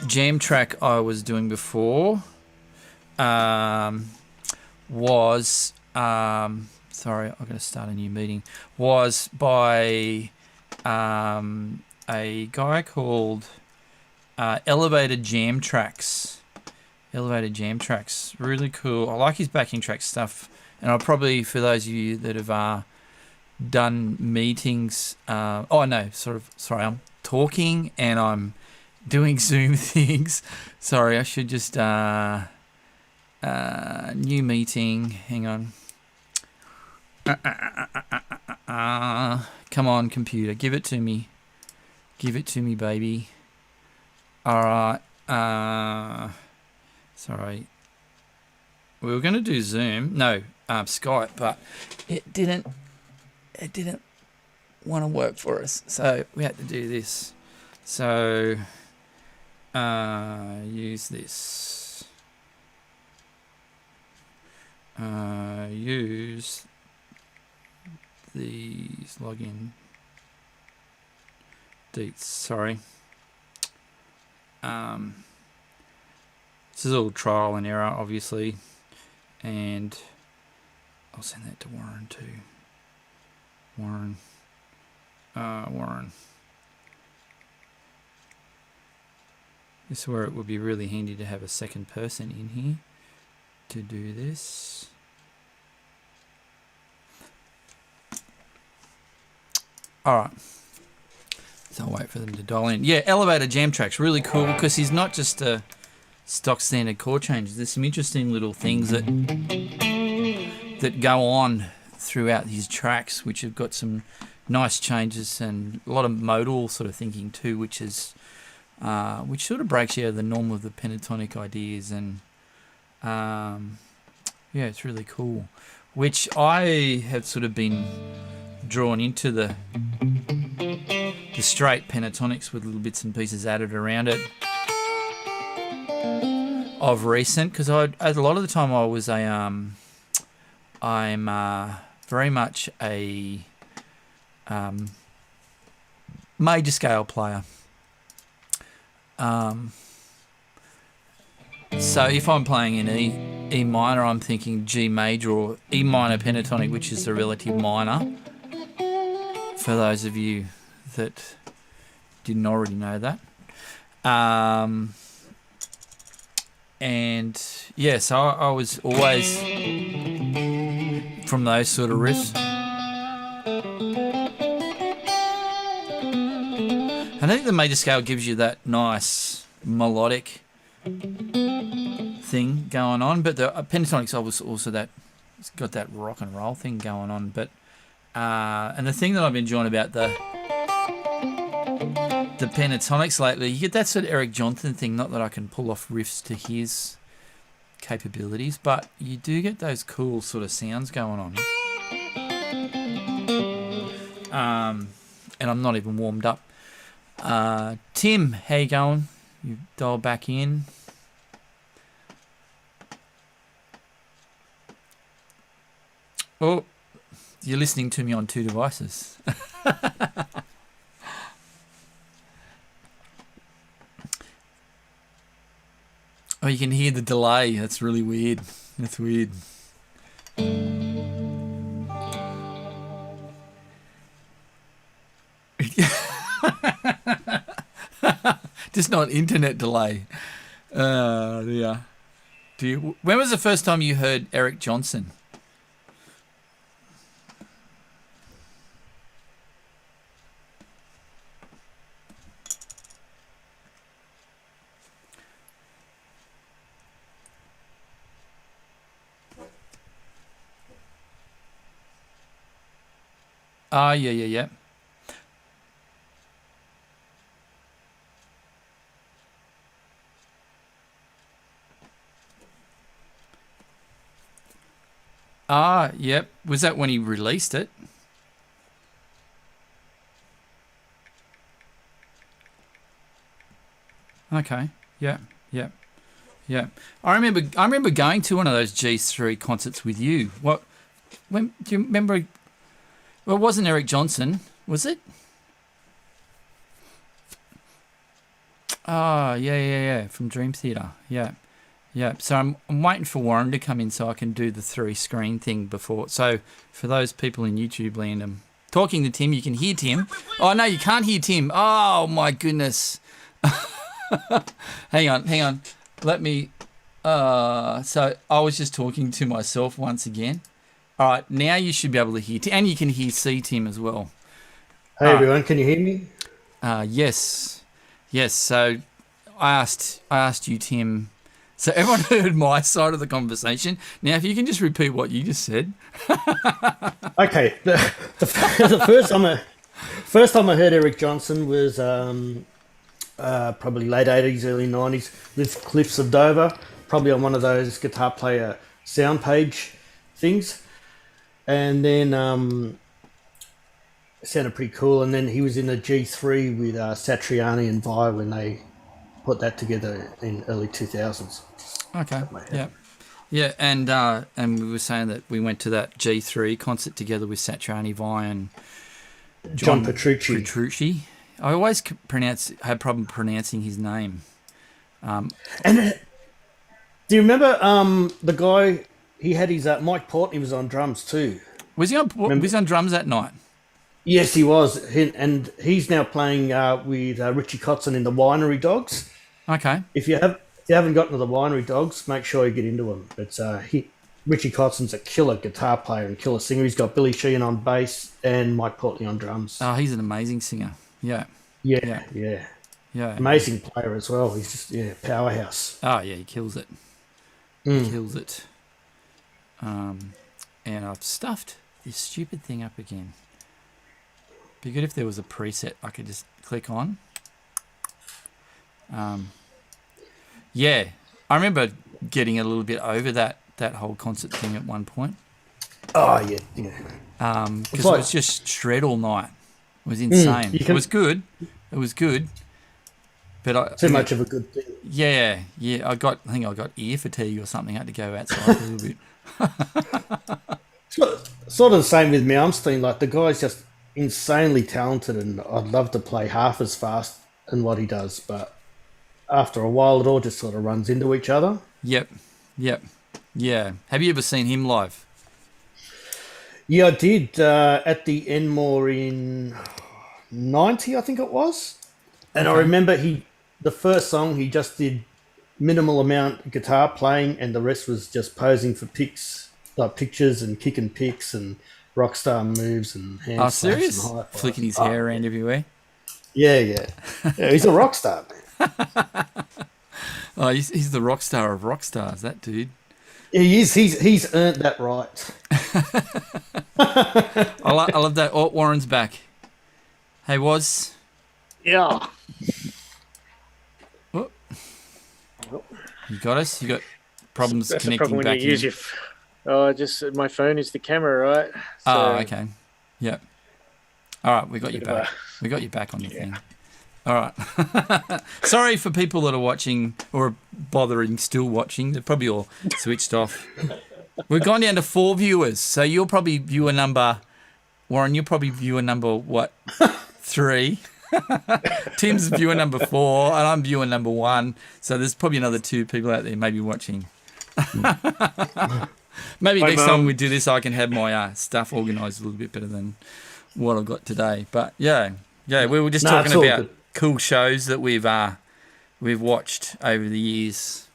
jam track I was doing before was sorry, I've got to start a new meeting. Was by a guy called Elevated Jam Tracks. Really cool. I like his backing track stuff, and I'll probably, for those of you that have done meetings, I'm talking and I'm doing Zoom things. Sorry, I should just new meeting. Hang on. Come on, computer, give it to me, baby. All right. Sorry. We were going to do Zoom. No, Skype, but it didn't want to work for us, so we had to do this. So use this. Use these login deets. Sorry. This is all trial and error, obviously, and I'll send that to Warren too. Warren. This is where it would be really handy to have a second person in here to do this. All right. So I'll wait for them to dial in. Yeah, Elevator Jam Track's really cool because he's not just a stock standard chord changes. There's some interesting little things that go on throughout his tracks, which have got some nice changes and a lot of modal sort of thinking too, which sort of breaks you out of the norm of the pentatonic ideas, and yeah, it's really cool. Which I have sort of been drawn into the straight pentatonics with little bits and pieces added around it of recent, because a lot of the time I was I'm very much a major scale player. So if I'm playing in E minor, I'm thinking G major or E minor pentatonic, which is the relative minor. For those of you that didn't already know that. And yeah, so I was always from those sort of riffs. I think the major scale gives you that nice melodic thing going on, but the pentatonic's also that it's got that rock and roll thing going on. But and the thing that I've been enjoying about the pentatonics lately, you get that sort of Eric Johnson thing. Not that I can pull off riffs to his capabilities, but you do get those cool sort of sounds going on. And I'm not even warmed up. Tim, how you going? You dial back in. Oh, you're listening to me on two devices. Oh, you can hear the delay. That's really weird. That's weird. Just not internet delay. Yeah. When was the first time you heard Eric Johnson? Yeah. Yep. Was that when he released it? Okay. Yeah. I remember going to one of those G3 concerts with you. When do you remember? Well, it wasn't Eric Johnson, was it? Oh, yeah, from Dream Theater. Yeah. So I'm waiting for Warren to come in so I can do the 3-screen thing before. So for those people in YouTube land, I'm talking to Tim. You can hear Tim. Oh, no, you can't hear Tim. Oh, my goodness. Hang on. Let me... so I was just talking to myself once again. All right, now you should be able to hear Tim. And you can see Tim as well. Hey, everyone, can you hear me? Yes. So I asked you, Tim. So everyone heard my side of the conversation. Now, if you can just repeat what you just said. Okay. The first time I heard Eric Johnson was probably late 80s, early 90s with Cliffs of Dover, probably on one of those guitar player sound page things, and then it sounded pretty cool. And then he was in a G3 with Satriani and Vi when they put that together in early 2000s. Okay. Yeah. Yeah, and we were saying that we went to that G3 concert together with Satriani, Vi, and John Petrucci. I always had problem pronouncing his name. And do you remember the guy? He had his Mike Portney was on drums too. Was he on drums that night? Yes, he was, and he's now playing with Richie Kotzen in the Winery Dogs. Okay. If you haven't gotten to the Winery Dogs, make sure you get into them. But Richie Kotzen's a killer guitar player and killer singer. He's got Billy Sheehan on bass and Mike Portney on drums. Oh, he's an amazing singer. Yeah. Yeah. Amazing player as well. He's just powerhouse. Oh yeah, he kills it. He kills it. And I've stuffed this stupid thing up again. Be good if there was a preset I could just click on. Yeah, I remember getting a little bit over that whole concert thing at one point. Oh yeah. Because it was just shred all night. It was insane. It was good. It was good. But too much of a good thing. Yeah. I think I got ear fatigue or something. I had to go outside a little bit. Sort of the same with Malmsteen. Like the guy's just insanely talented, and I'd love to play half as fast than what he does. But after a while, it all just sort of runs into each other. Yep. Yeah. Have you ever seen him live? Yeah, I did at the Enmore in '90, I think it was. And I remember the first song he just did minimal amount of guitar playing, and the rest was just posing for pictures and kicking picks and rock star moves and hand slaps serious? and high-fives. Flicking his hair around everywhere. Yeah, he's a rock star, man. Oh, he's the rock star of rock stars, that dude. He is. He's earned that right. I love that. Oh, Warren's back. Hey, Woz. Yeah. Oh. You got us? You got problems That's connecting the problem back when you use your my phone is the camera, right? So, okay. Yep. All right, we got you back. We got you back on the thing. All right. Sorry for people that are watching or bothering still watching. They're probably all switched off. We've gone down to 4 viewers, so you're probably viewer number... Warren, you're probably viewer number, 3? Tim's viewer number 4, and I'm viewer number 1. So there's probably another 2 people out there maybe watching. Maybe next time we do this, I can have my stuff organised a little bit better than what I've got today. But yeah, we were just talking about cool shows that we've watched over the years.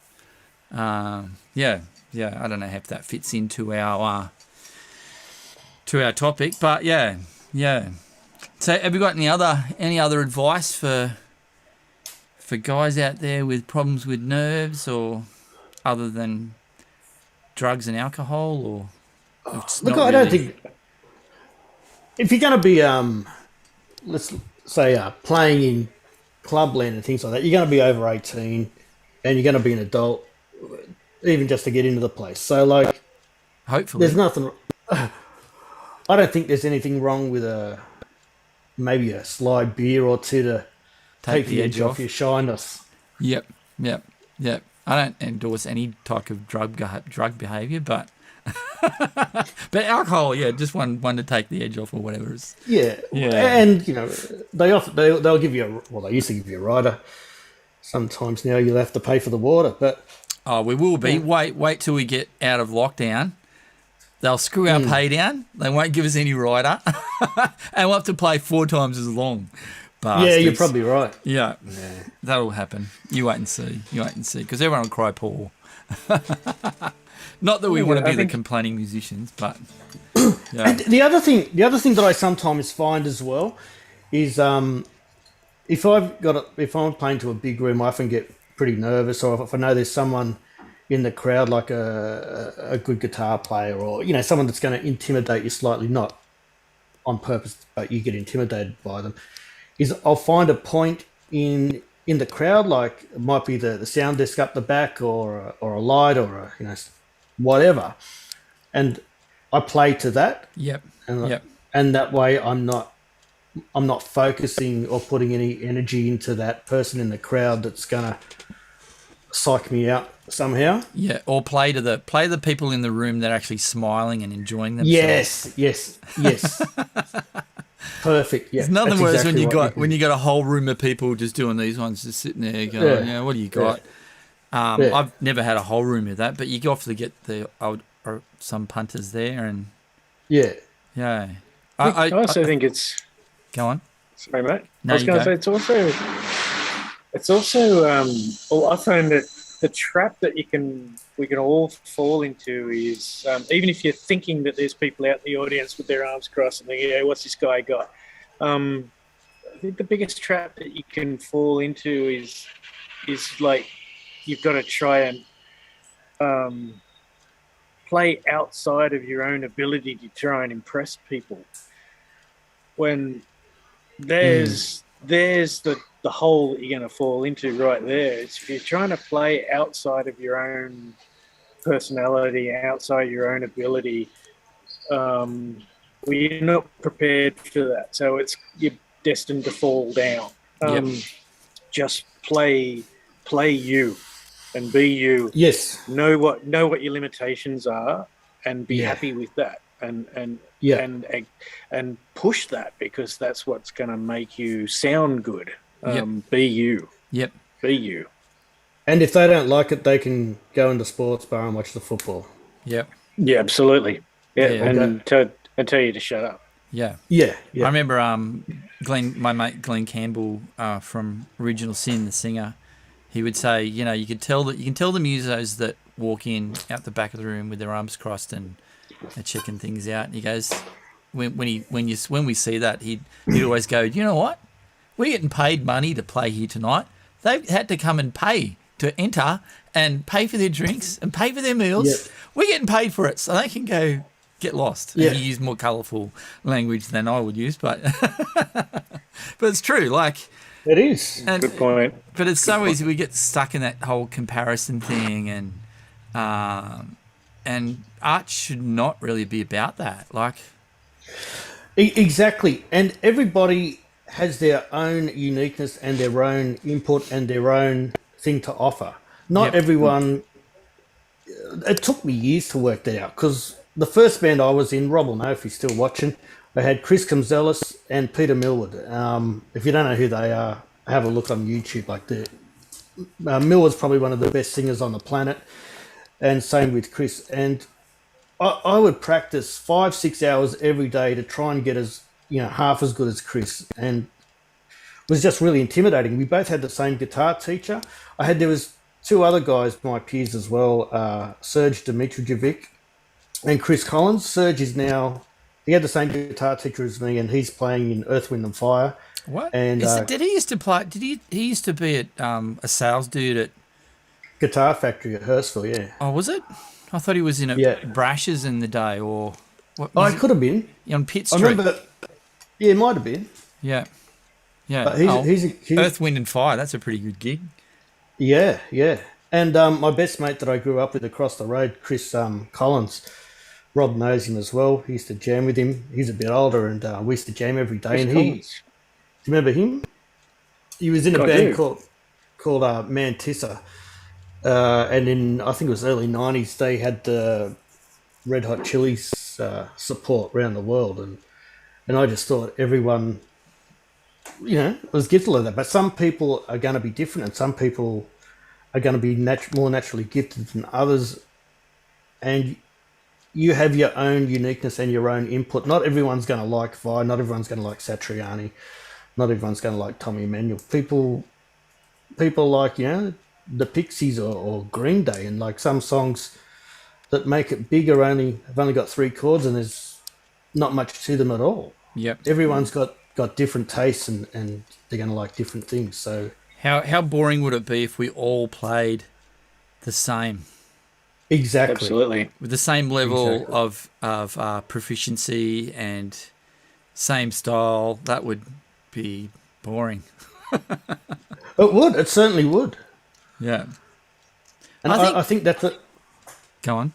I don't know if that fits into our topic, but yeah. So, have you got any other advice for guys out there with problems with nerves, or other than drugs and alcohol, or? Look, I don't think if you're going to be let's say playing in clubland and things like that, you're going to be over 18, and you're going to be an adult, even just to get into the place. So, like, hopefully, there's nothing. I don't think there's anything wrong with maybe a slide beer or two to take the edge off your shyness. Yep. I don't endorse any type of drug behaviour, but alcohol, just one to take the edge off or whatever. Yeah. And they'll give you they used to give you a rider. Sometimes now you'll have to pay for the water, but we will be. Wait till we get out of lockdown. They'll screw our pay down. They won't give us any rider, and we'll have to play 4 times as long. Bastards. Yeah, you're probably right. Yeah, that'll happen. You wait and see. Because everyone will cry poor. Not that we want to be the complaining musicians, but yeah. And the other thing that I sometimes find as well is if I'm playing to a big room, I often get pretty nervous, or if I know there's someone in the crowd, like a good guitar player, or someone that's going to intimidate you slightly, not on purpose, but you get intimidated by them, is I'll find a point in the crowd, like it might be the sound desk up the back, or a light, or whatever, and I play to that, Yep. and Yep. and that way I'm not focusing or putting any energy into that person in the crowd that's gonna psych me out somehow. Yeah. Or play the people in the room that are actually smiling and enjoying themselves. Yes. Perfect. There's Yeah, nothing that's worse exactly what you when can. you got a whole room of people just doing these ones, just sitting there going, Yeah, yeah, what do you yeah, got? yeah, I've never had a whole room of that, but you often get the old or some punters there, and yeah. yeah, I also I think it's go on. sorry, mate. I No, was you going to go. say it's also well, I find that the trap that we can all fall into is even if you're thinking that there's people out in the audience with their arms crossed and thinking, yeah, what's this guy got? Um, I think the biggest trap that you can fall into is like you've got to try and um, play outside of your own ability to try and impress people. When Mm, there's the hole that you're going to fall into right there. It's if you're trying to play outside of your own personality, outside your own ability, well, you're not prepared for that. So you're destined to fall down. Yep. Just play you and be you. yes. Know what your limitations are and be Yeah. happy with that Yeah. and and push that because that's what's going to make you sound good. Yep. Be you. Yep. Be you. And if they don't like it, they can go into sports bar and watch the football. Yep. Yeah, absolutely. Yeah, Yeah. Or go. and tell you to shut up. Yeah. Yeah. I Yeah. remember my mate Glenn Campbell from Original Sin, the singer. He would say, you can tell the musos that walk in out the back of the room with their arms crossed and are checking things out. And he goes, when we see that, he'd always go, you know what? We're getting paid money to play here tonight. They've had to come and pay to enter and pay for their drinks and pay for their Yeah. meals. We're getting paid for it, so they can go get lost. And Yeah. he used more colourful language than I would use, but but it's true. Like, It is. and Good point. but it's so easy. We get stuck in that whole comparison thing, and art should not really be about that. Like, Exactly. And everybody has their own uniqueness and their own input and their own thing to offer. Not yep, everyone. It took me years to work that out because the first band I was in, Rob will know if he's still watching, I had Chris Camzelis and Peter Millwood. If you don't know who they are, have a look on YouTube. Like Millwood's probably one of the best singers on the planet, and same with Chris. And I would practice 5-6 hours every day to try and get half as good as Chris, and it was just really intimidating. We both had the same guitar teacher. There was two other guys, my peers as well, Serge Dimitrijevic and Chris Collins. Serge he had the same guitar teacher as me, and he's playing in Earth, Wind and Fire. what And is it? Did he used to play? Did he used to be at a sales dude at? Guitar Factory at Hurstville, yeah. Oh, was it? I thought he was in Yeah. Brashes in the day, or what? Oh, Was it could have been. he on Pitt I Street? remember, yeah, it might have been. Yeah, yeah. But Oh, he's Earth, Wind and Fire. That's a pretty good gig. yeah, yeah. And my best mate that I grew up with across the road, Chris Collins, Rob knows him as well. He used to jam with him. He's a bit older, and we used to jam every day. Chris And Collins. do you remember him? He was in a I band do. called Mantissa, and in I think it was early '90s, they had the Red Hot Chilies support around the world, and I just thought everyone, was gifted like that. But some people are going to be different, and some people are going to be more naturally gifted than others, and you have your own uniqueness and your own input. Not everyone's going to like Vi. Not everyone's going to like Satriani. Not everyone's going to like Tommy Emmanuel. People like the Pixies or Green Day, and like some songs that make it bigger have only got 3 chords and there's not much to them at all. Yep. Everyone's got different tastes and they're going to like different things. So How boring would it be if we all played the same, exactly, Absolutely. with the same level Exactly. of proficiency and same style? That would be boring. it would. It certainly would. Yeah. And I think- I think that's it. Go on.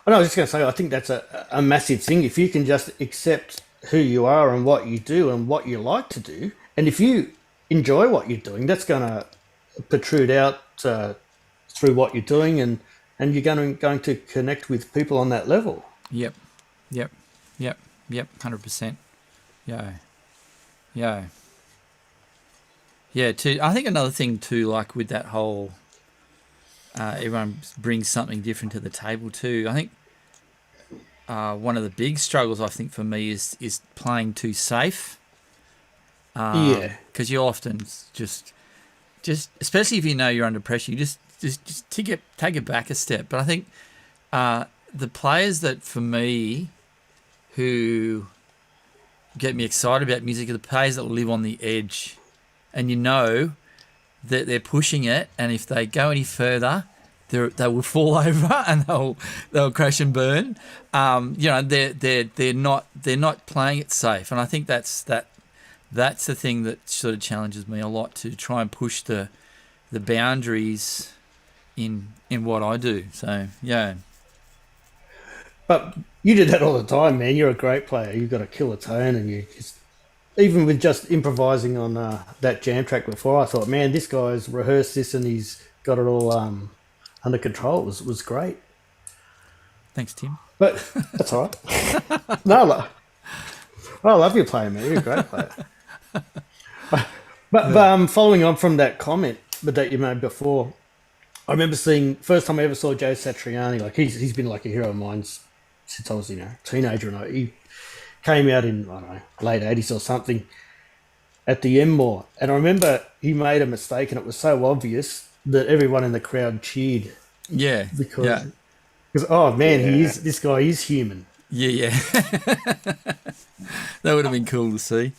I was just going to say, I think that's a massive thing. If you can just accept who you are and what you do and what you like to do, and if you enjoy what you're doing, that's going to protrude out through what you're doing, and you're going to connect with people on that level. Yep, yep, yep, yep, 100%. Yeah, yeah, yeah. Too. I think another thing too, like with that whole, everyone brings something different to the table too. I think one of the big struggles I think for me is playing too safe. Yeah. Because you often just especially if you know you're under pressure, you just take it back a step. But I think the players that for me who get me excited about music are the players that live on the edge, and you know that they're pushing it, and if they go any further, they will fall over and they'll crash and burn. They're not playing it safe, and I think that's the thing that sort of challenges me a lot, to try and push the boundaries in what I do. So yeah. But you did that all the time, man. You're a great player. You've got a killer tone, and you just, even with just improvising on that jam track before, I thought, man, this guy's rehearsed this and he's got it all under control. It was great. Thanks, Tim. But that's all right. No, I love your playing, man. You're a great player. But following on from that comment that you made before, I remember seeing, first time I ever saw Joe Satriani. Like he's been like a hero of mine since I was a teenager, and he came out in, I don't know, late 80s or something at the Enmore, and I remember he made a mistake, and it was so obvious that everyone in the crowd cheered. Yeah. Because oh man, this guy is human. Yeah. That would have been cool to see.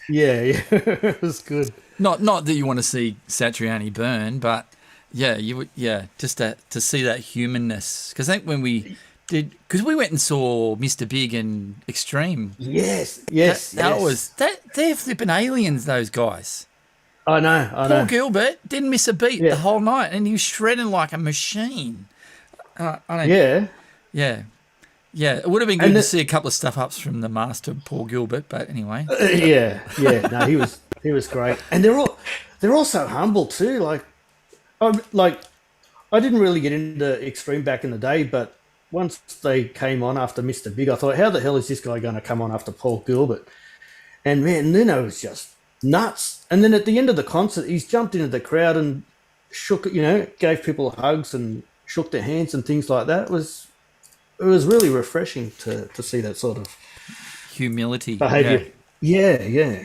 Yeah, it was good. Not that you want to see Satriani burn, but yeah, you would. Yeah, just to see that humanness. Because I think when we did, because we went and saw Mr. Big and Extreme. Yes. They're flipping aliens. Those guys. I know. Paul Gilbert didn't miss a beat the whole night, and he was shredding like a machine. Yeah. It would have been good to see a couple of stuff ups from the master Paul Gilbert, but anyway. No, he was great, and they're all so humble too. Like I didn't really get into Extreme back in the day, but once they came on after Mr. Big, I thought, how the hell is this guy going to come on after Paul Gilbert? And man, Nuno was just nuts. And then at the end of the concert, he's jumped into the crowd and shook, gave people hugs and shook their hands and things like that. It was really refreshing to see that sort of humility behavior. Yeah.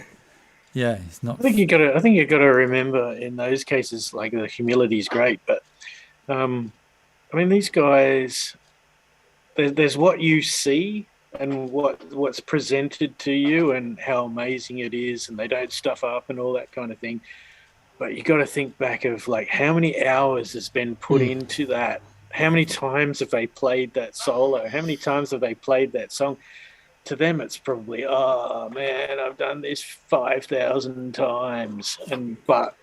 Yeah, it's not. I think you got to remember in those cases, like, the humility is great, but these guys, there's what you see and what's presented to you and how amazing it is, and they don't stuff up and all that kind of thing. But you got to think back of, like, how many hours has been put into that. How many times have they played that solo? How many times have they played that song? To them, it's probably, oh man, I've done this 5,000 times, but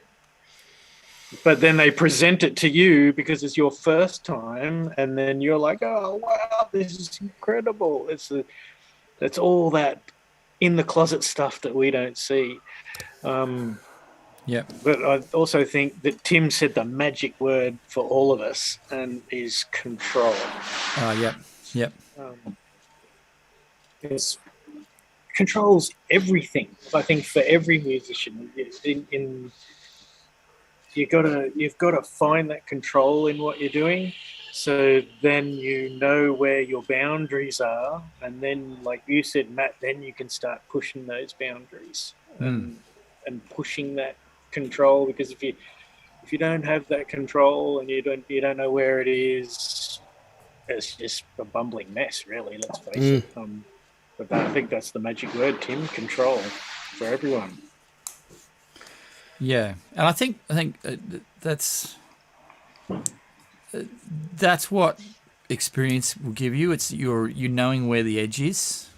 then they present it to you because it's your first time, and then you're like, oh wow, this is incredible. That's all that in the closet stuff that we don't see. Yeah. But I also think that Tim said the magic word for all of us, and is control. Yep. It controls everything. I think for every musician, you've got to find that control in what you're doing. So then you know where your boundaries are, and then, like you said, Matt, then you can start pushing those boundaries and pushing that control. Because if you don't have that control and you don't know where it is, it's just a bumbling mess, really. Let's face it. But I think that's the magic word, Tim. Control for everyone. Yeah, and I think that's what experience will give you. It's you knowing where the edge is,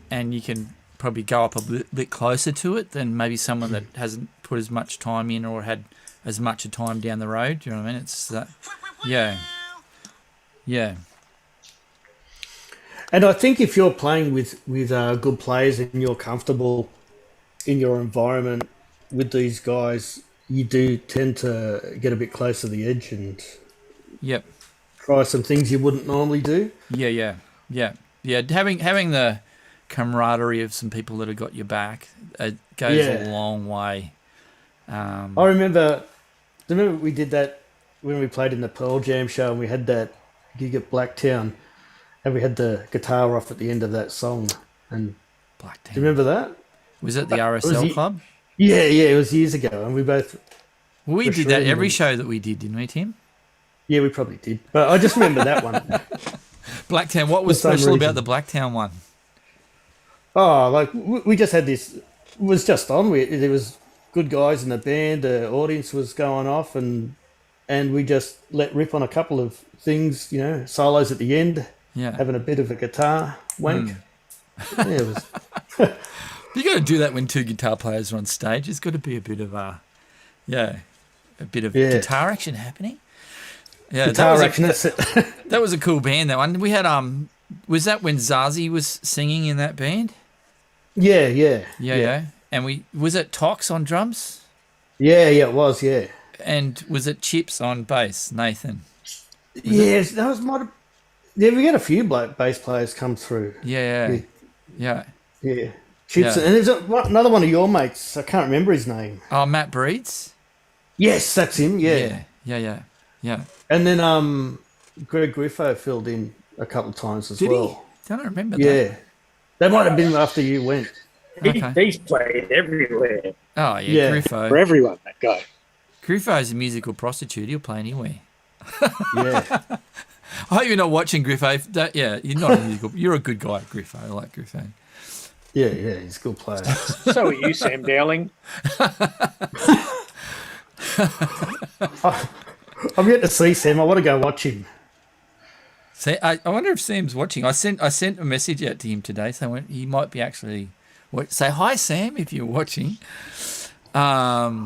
and you can probably go up a bit closer to it than maybe someone that hasn't put as much time in or had as much time down the road. Do you know what I mean? It's that. Yeah. And I think if you're playing with good players and you're comfortable in your environment with these guys, you do tend to get a bit close to the edge and Yep. try some things you wouldn't normally do. Yeah. Having the camaraderie of some people that have got your back, it goes a long way. I remember we did that when we played in the Pearl Jam show and we had that gig at Blacktown and we had the guitar off at the end of that song. And Blacktown. do you remember that? Was it the RSL club? Yeah, it was years ago, and we both. We did that every show that we did, didn't we, Tim? Yeah, we probably did, but I just remember that one. Blacktown. What was special about the Blacktown one? Oh, like we just had this. It was just on. There was good guys in the band. The audience was going off, and we just let rip on a couple of things. You know, solos at the end. Yeah. Having a bit of a guitar wank. Yeah, it was. You got to do that when two guitar players are on stage. There's got to be a bit of guitar action happening. Yeah, guitar action. That's it. That was a cool band. That one. We had was that when Zazie was singing in that band? Yeah. And was it Tox on drums? Yeah, it was. Yeah. And was it Chips on bass? Nathan. Yes, that was my. Yeah, we had a few bass players come through. Yeah. Chips, and there's another one of your mates. I can't remember his name. Oh, Matt Breeds? Yes, that's him. Yeah. And then Greg Griffo filled in a couple of times as well. Did he? Don't remember that. Yeah. That might have been after you went. He's played everywhere. Oh, yeah, Griffo. For everyone, that guy. Griffo's a musical prostitute. He'll play anywhere. Yeah. I hope you're not watching Griffo. You're not a musical. You're a good guy, Griffo. I like Griffo. Yeah, he's a good player. So are you, Sam Dowling. I'm yet to see Sam. I want to go watch him. See, I wonder if Sam's watching. I sent a message out to him today, so he might be actually. Say hi, Sam, if you're watching. All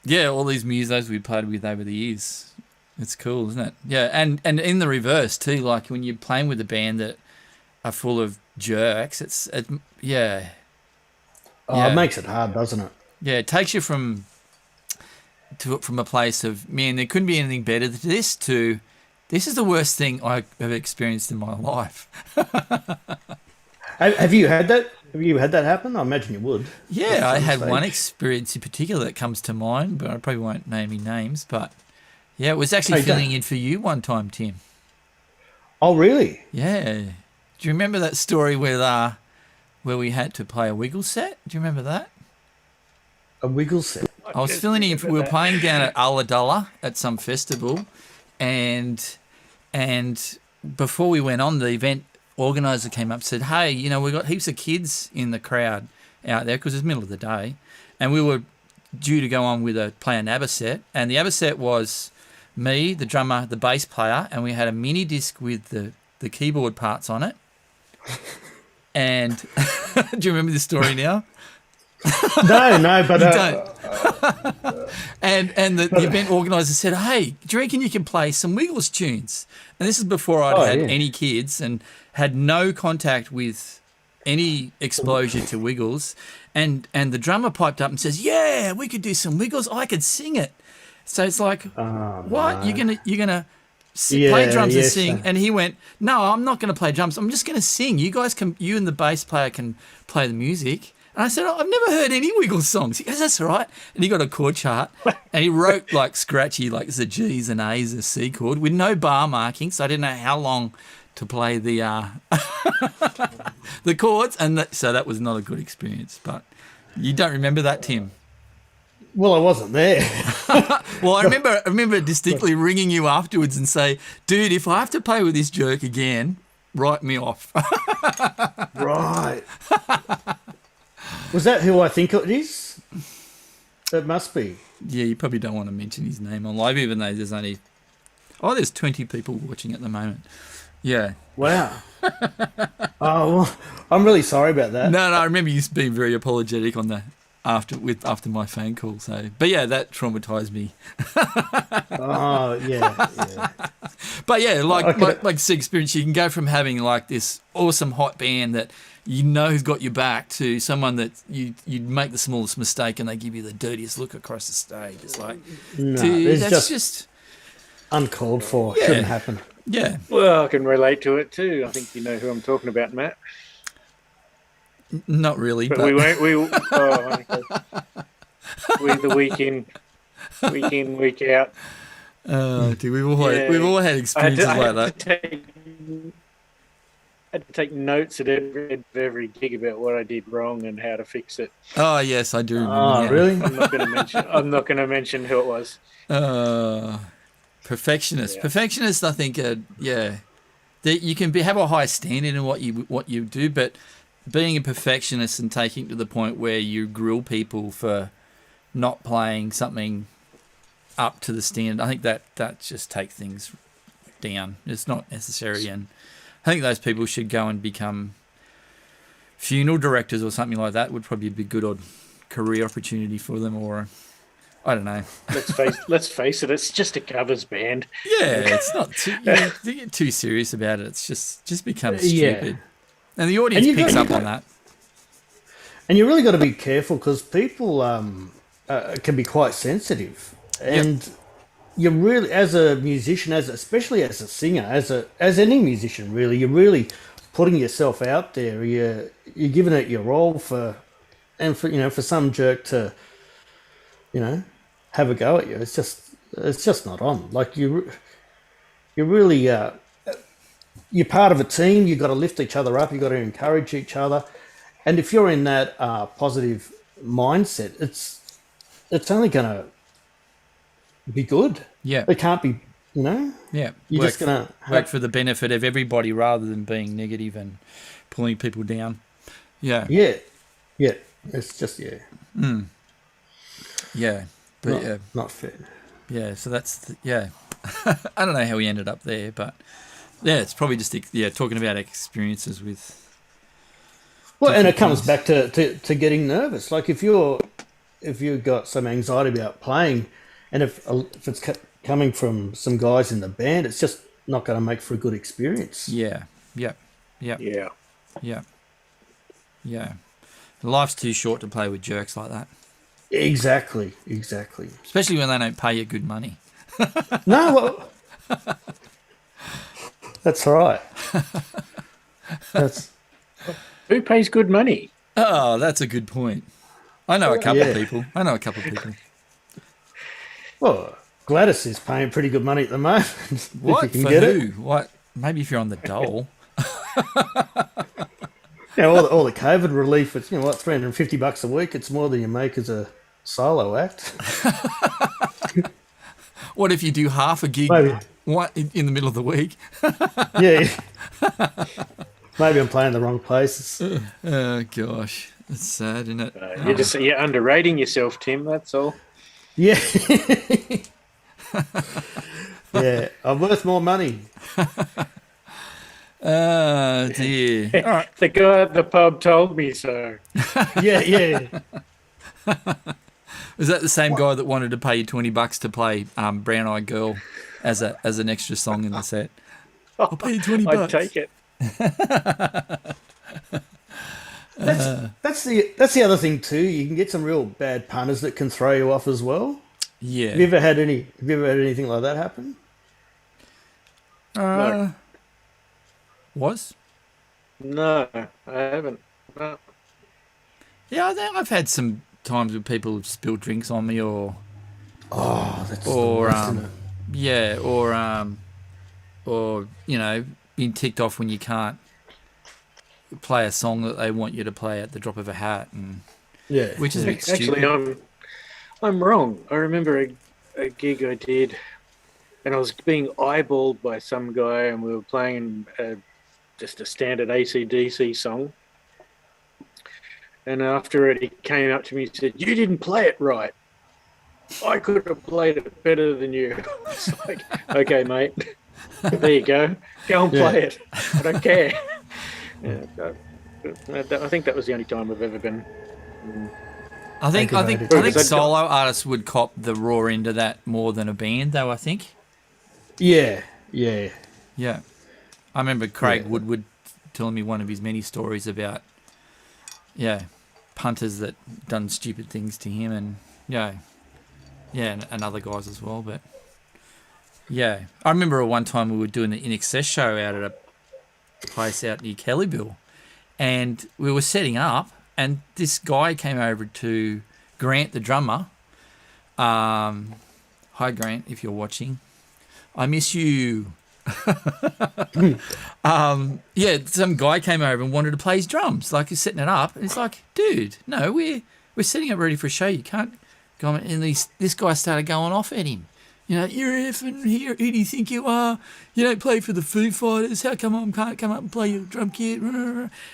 these musos we played with over the years. It's cool, isn't it? Yeah, and in the reverse too. Like when you're playing with a band that are full of jerks, it makes it hard, doesn't it? Yeah, it takes you from a place of, man, there couldn't be anything better than this, to this is the worst thing I've ever experienced in my life. Have you had that? Have you had that happen? I imagine you would. Yeah, I had one experience in particular that comes to mind, but I probably won't name any names. But yeah, it was actually filling in for you one time, Tim. Oh, really? Yeah. Do you remember that story where we had to play a wiggle set? Do you remember that? A wiggle set? I was filling in. We were playing down at Ulladulla at some festival, and before we went on, the event organizer came up and said, "Hey, we've got heaps of kids in the crowd out there because it's the middle of the day, and we were due to go on with play an ABBA set, and the ABBA set was me, the drummer, the bass player, and we had a mini disc with the keyboard parts on it." And do you remember this story now? No, but you don't. And the event organizer said, "Hey, do you reckon you can play some Wiggles tunes?" And this is before I'd had any kids and had no contact with any exposure to Wiggles. And the drummer piped up and says, "Yeah, we could do some Wiggles. I could sing it." So it's like, what? No. You're gonna play drums and sing? And he went, "No, I'm not going to play drums. I'm just going to sing. You and the bass player can play the music." And I said, "I've never heard any Wiggles songs." He goes, "That's all right." And he got a chord chart and he wrote like scratchy, like the G's and A's, a C chord with no bar marking. So I didn't know how long to play the the chords. And so that was not a good experience. But you don't remember that, Tim? Well, I wasn't there. Well, I remember distinctly ringing you afterwards and say, "Dude, if I have to play with this jerk again, write me off." Right. Was that who I think it is? It must be. Yeah, you probably don't want to mention his name on live, even though there's 20 people watching at the moment. Yeah. Wow. Oh, well, I'm really sorry about that. No, I remember you being very apologetic on after my phone call. So, but yeah, that traumatized me. Oh, yeah. But yeah, Okay. like Sig experience, you can go from having like this awesome hot band that you know who's got your back to someone that you'd make the smallest mistake and they give you the dirtiest look across the stage. It's like, No, dude, it's that's just uncalled for. Shouldn't yeah, happen. yeah. Well, I can relate to it too. I think you know who I'm talking about, Matt. Not really, But but we won't. Okay. We the week in, week out. dude, we've all had experiences like that. I had to take notes at every gig about what I did wrong and how to fix it. Oh yes, I do remember Oh, now. really? I'm not going to mention who it was. Perfectionist. Yeah. Perfectionists, I think, yeah. You can have a high standard in what you do, but being a perfectionist and taking it to the point where you grill people for not playing something up to the standard, I think that just takes things down. It's not necessary, and I think those people should go and become funeral directors or something like that. Would probably be a good odd career opportunity for them, or I don't know. Let's face it. It's just a covers band. Yeah, it's not too. You get too serious about it. It's just becomes Yeah. stupid, and the audience And picks up on that. And you really got to be careful because people can be quite sensitive, and you really, as a musician, especially as a singer, as any musician, really, you're really putting yourself out there. You're giving it your all for some jerk to have a go at you. It's just not on. Like you're really you're part of a team. You've got to lift each other up. You've got to encourage each other. And if you're in that positive mindset, it's only going to be good. Yeah, It can't be, yeah. you're just going to work for the benefit of everybody rather than being negative and pulling people down. Yeah, yeah, yeah. It's just, yeah, yeah. But not, yeah, not fair. yeah. So that's yeah. I don't know how we ended up there, but yeah, it's probably just talking about experiences with. Well, and it different comes things. back to getting nervous. Like if you've got some anxiety about playing, and if it's coming from some guys in the band, it's just not going to make for a good experience. Yeah, yeah, yeah, Yeah. yeah, yeah. Life's too short to play with jerks like that, Exactly. especially when they don't pay you good money. No, well, that's right. That's Who pays good money? Oh, that's a good point. I know a couple Yeah. of people. well, Gladys is paying pretty good money at the moment. if What you can for get who? it. What? Maybe if you're on the dole. All the COVID relief. It's $350 a week. It's more than you make as a solo act. What if you do half a gig? Maybe. What in the middle of the week? Yeah. Maybe I'm playing the wrong places. Oh gosh, that's sad, isn't it? You're underrating yourself, Tim. That's all. Yeah. Yeah. I'm worth more money. Oh dear. All right. The guy at the pub told me so. Yeah. Was that the same guy that wanted to pay you $20 to play "Brown Eyed Girl" as an extra song in the set? I'll pay you $20. I'd take it. That's the other thing too. You can get some real bad punters that can throw you off as well. Yeah. Have you ever had anything like that happen? No. Was? No, I haven't. No. Yeah, I think I've had some times where people have spilled drinks on me, or That's the or worst, isn't it? yeah, or being ticked off when you can't play a song that they want you to play at the drop of a hat, and Yeah. which is a bit Actually, stupid. I'm wrong. I remember a gig I did, and I was being eyeballed by some guy, and we were playing just a standard AC/DC song. And after it, he came up to me and said, "You didn't play it right. I could have played it better than you." It's like, okay, mate. There you go. Go and play it. I don't care. Yeah, I think that was the only time I've ever been. I think Aggravated. solo artists would cop the raw end of that more than a band, though. I think. Yeah. Yeah. Yeah. I remember Craig Yeah. Woodward telling me one of his many stories about, punters that done stupid things to him, and and other guys as well. But yeah, I remember one time we were doing the In Excess show out at a place out near Kellyville, and we were setting up, and this guy came over to Grant, the drummer. Hi Grant, if you're watching, I miss you. Some guy came over and wanted to play his drums, like he's setting it up, and it's like, dude, no, we're setting up ready for a show. You can't go on. And this guy started going off at him. You know, you're effing here. Who do you think you are? You don't play for the Foo Fighters. How come I can't come up and play your drum kit?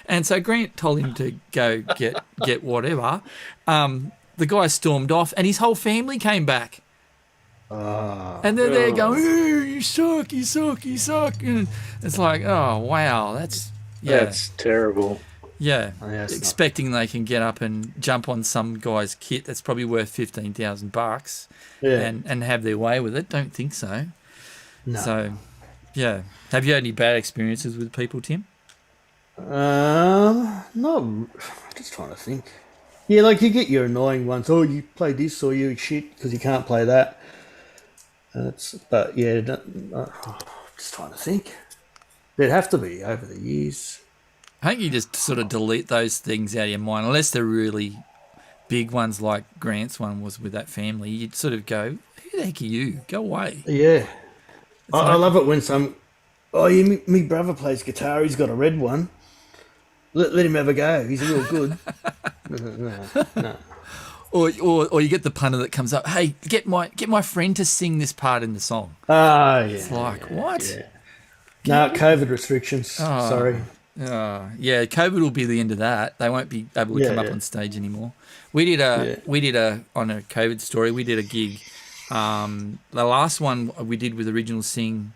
And so Grant told him to go get whatever. The guy stormed off, and his whole family came back. And they're there going, you suck, you suck, you suck. And it's like, oh, wow, that's terrible. Yeah, expecting they can get up and jump on some guy's kit that's probably worth $15,000 and have their way with it. Don't think so. No. So, yeah. Have you had any bad experiences with people, Tim? No, I'm just trying to think. Yeah, like you get your annoying ones. Oh, you play this or you shit because you can't play that. Just trying to think. There'd have to be over the years. I think you just sort of delete those things out of your mind, unless they're really big ones like Grant's one was with that family. You'd sort of go, who the heck are you? Go away. Yeah. I love it when me brother plays guitar, he's got a red one. Let him have a go. He's real good. No. Or you get the punter that comes up, hey, get my friend to sing this part in the song. Yeah. It's like, what? Yeah. No, COVID restrictions. Sorry. Yeah, COVID will be the end of that. They won't be able to come up on stage anymore. We did on a COVID story, we did a gig. The last one we did with Original Sing,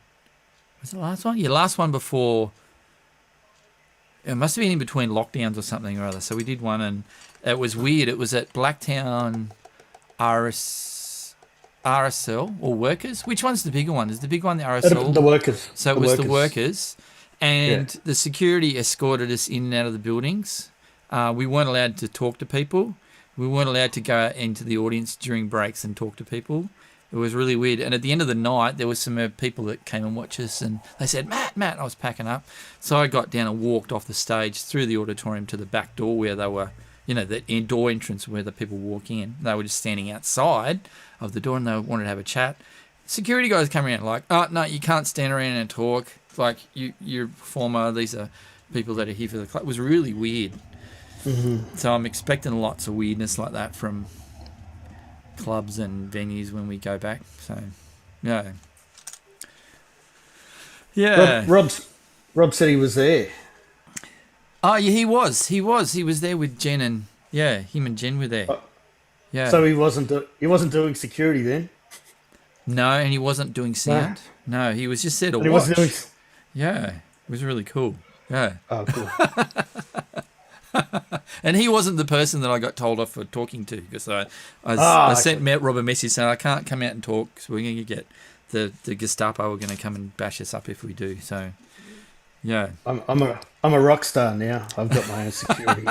was it the last one? Yeah, last one before, it must have been in between lockdowns or something or other. So we did one, and it was weird. It was at Blacktown RSL or Workers. Which one's the bigger one? Is the big one the RSL? The Workers. So it was the Workers. And the security escorted us in and out of the buildings. We weren't allowed to talk to people. We weren't allowed to go into the audience during breaks and talk to people. It was really weird. And at the end of the night, there was some people that came and watched us, and they said, Matt, I was packing up. So I got down and walked off the stage through the auditorium to the back door where they were, the door entrance where the people walk in. They were just standing outside of the door, and they wanted to have a chat. Security guys come around like, oh, no, you can't stand around and talk. Like, you're a performer. These are people that are here for the club. It was really weird. Mm-hmm. So I'm expecting lots of weirdness like that from clubs and venues when we go back. So, yeah. Yeah. Rob said he was there. Oh, yeah, he was. He was there with Jen, and, him and Jen were there. Yeah. So he wasn't doing security then? No, and he wasn't doing sound. No, he was just there to watch. He wasn't doing... Yeah, it was really cool. Yeah. Oh, cool. And he wasn't the person that I got told off for talking to, because I sent Rob a message saying I can't come out and talk, so we're going to get the Gestapo are going to come and bash us up if we do. So, yeah. I'm a rock star now. I've got my own security.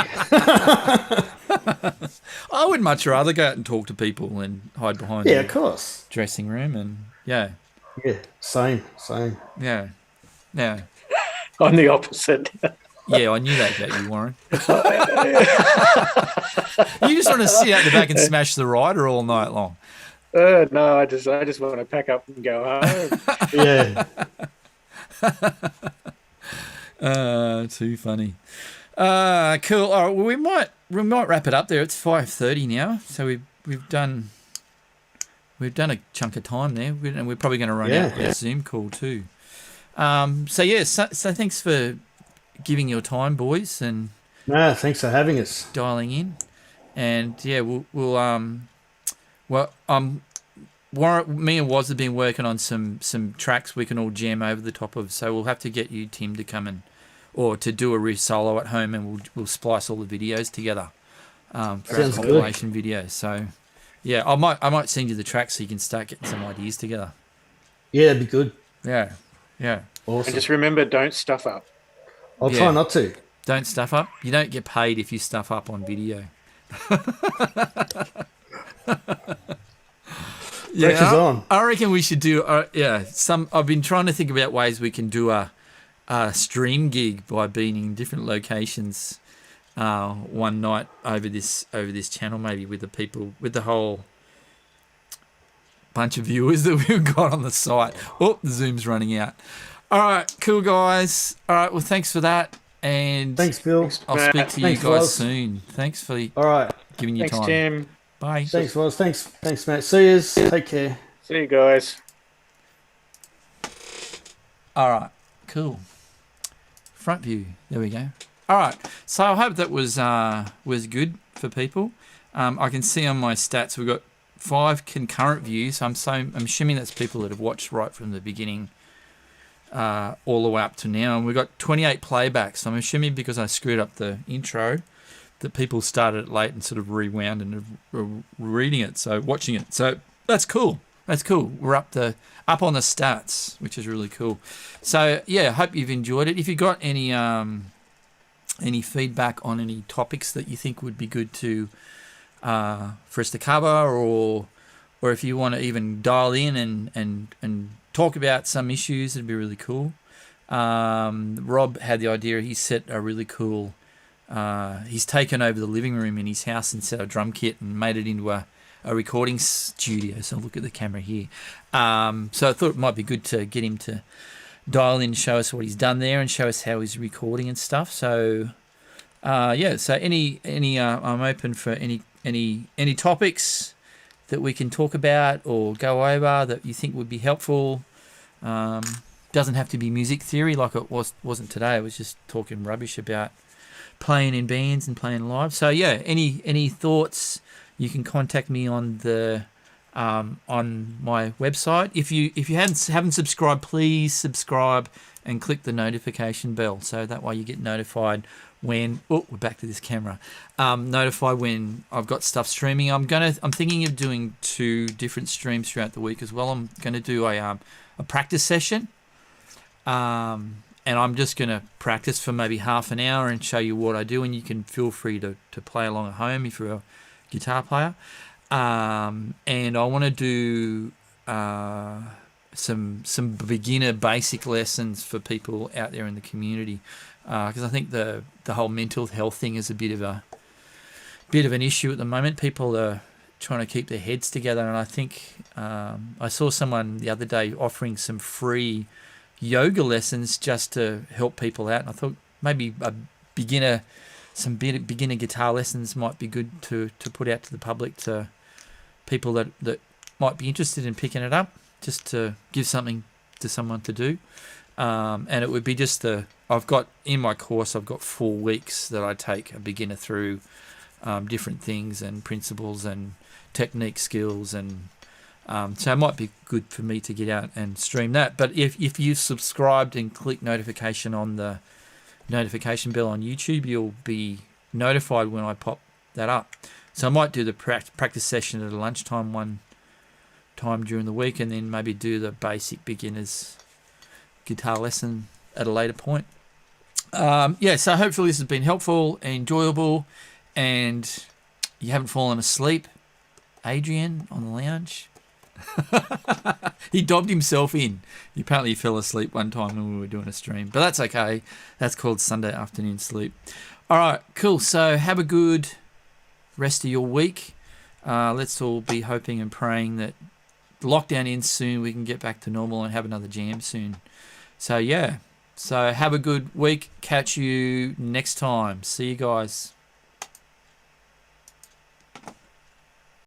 I would much rather go out and talk to people and hide behind of course, dressing room and Yeah, same. Yeah. I'm the opposite. Yeah, I knew that about you, Warren. You just want to sit out the back and smash the rider all night long. No, I just want to pack up and go home. Yeah. Too funny. Cool. All right, well, we might wrap it up there. It's 5:30 now, so we've done a chunk of time there, and we're probably going to run out with a Zoom call too. So thanks for giving your time, boys, and thanks for having us, dialing in, and Warren, me and Woz have been working on some tracks we can all jam over the top of, so we'll have to get you, Tim, to come or to do a riff solo at home, and we'll splice all the videos together for our compilation videos. So yeah, I might send you the tracks so you can start getting some ideas together. Yeah, that'd be good. Yeah. Yeah. Awesome. And just remember, don't stuff up. I'll Yeah. try not to. Don't stuff up. You don't get paid if you stuff up on video. Pressure's on. I reckon we should do. I've been trying to think about ways we can do a stream gig by being in different locations one night over this channel, maybe with the people, with the whole bunch of viewers that we've got on the site. Oh, the Zoom's running out. All right, cool guys. All right, well, thanks for that, and Thanks, Bill. I'll speak to you Thanks, guys Woz. soon. Thanks for All right. giving your Thanks, time. Tim. Bye. Thanks, Woz. Thanks, Matt. See yous. Take care. See you guys. All right, cool. Front view. There we go. All right. So I hope that was good for people. I can see on my stats we've got 5 concurrent views. I'm assuming that's people that have watched right from the beginning all the way up to now. And we've got 28 playbacks. I'm assuming because I screwed up the intro that people started it late and sort of rewound and are reading it, so watching it. So that's cool. That's cool. We're up on the stats, which is really cool. So yeah, hope you've enjoyed it. If you got any feedback on any topics that you think would be good to for us to cover, or if you want to even dial in and talk about some issues, it'd be really cool. Rob had the idea. He set a really cool. He's taken over the living room in his house and set a drum kit and made it into a recording studio. So look at the camera here. So I thought it might be good to get him to dial in and show us what he's done there and show us how he's recording and stuff. So so any I'm open for any topics that we can talk about or go over that you think would be helpful. Doesn't have to be music theory like it wasn't today. It was just talking rubbish about playing in bands and playing live. So yeah, any thoughts, you can contact me on the on my website. If you haven't subscribed, please subscribe and click the notification bell, so that way you get notified when we're back to this camera. Notified when I've got stuff streaming. I'm thinking of doing 2 different streams throughout the week as well. I'm going to do a practice session. And I'm just going to practice for maybe half an hour and show you what I do, and you can feel free to play along at home if you're a guitar player. And I want to do some beginner basic lessons for people out there in the community, because I think the whole mental health thing is a bit of an issue at the moment. People are trying to keep their heads together, and I think I saw someone the other day offering some free yoga lessons just to help people out, and I thought maybe beginner guitar lessons might be good to put out to the public, to people that might be interested in picking it up, just to give something to someone to do. And it would be just I've got in my course, I've got 4 weeks that I take a beginner through different things and principles and technique skills, and so it might be good for me to get out and stream that. But if you've subscribed and click notification on the notification bell on YouTube, you'll be notified when I pop that up. So I might do the practice session at a lunchtime one time during the week, and then maybe do the basic beginners guitar lesson at a later point. So hopefully this has been helpful and enjoyable, and you haven't fallen asleep. Adrian on the lounge. He dobbed himself in. He apparently fell asleep one time when we were doing a stream, but that's okay. That's called Sunday afternoon sleep. All right, cool. So have a good rest of your week. Let's all be hoping and praying that the lockdown ends soon, we can get back to normal and have another jam soon. So yeah, so have a good week. Catch you next time. See you guys.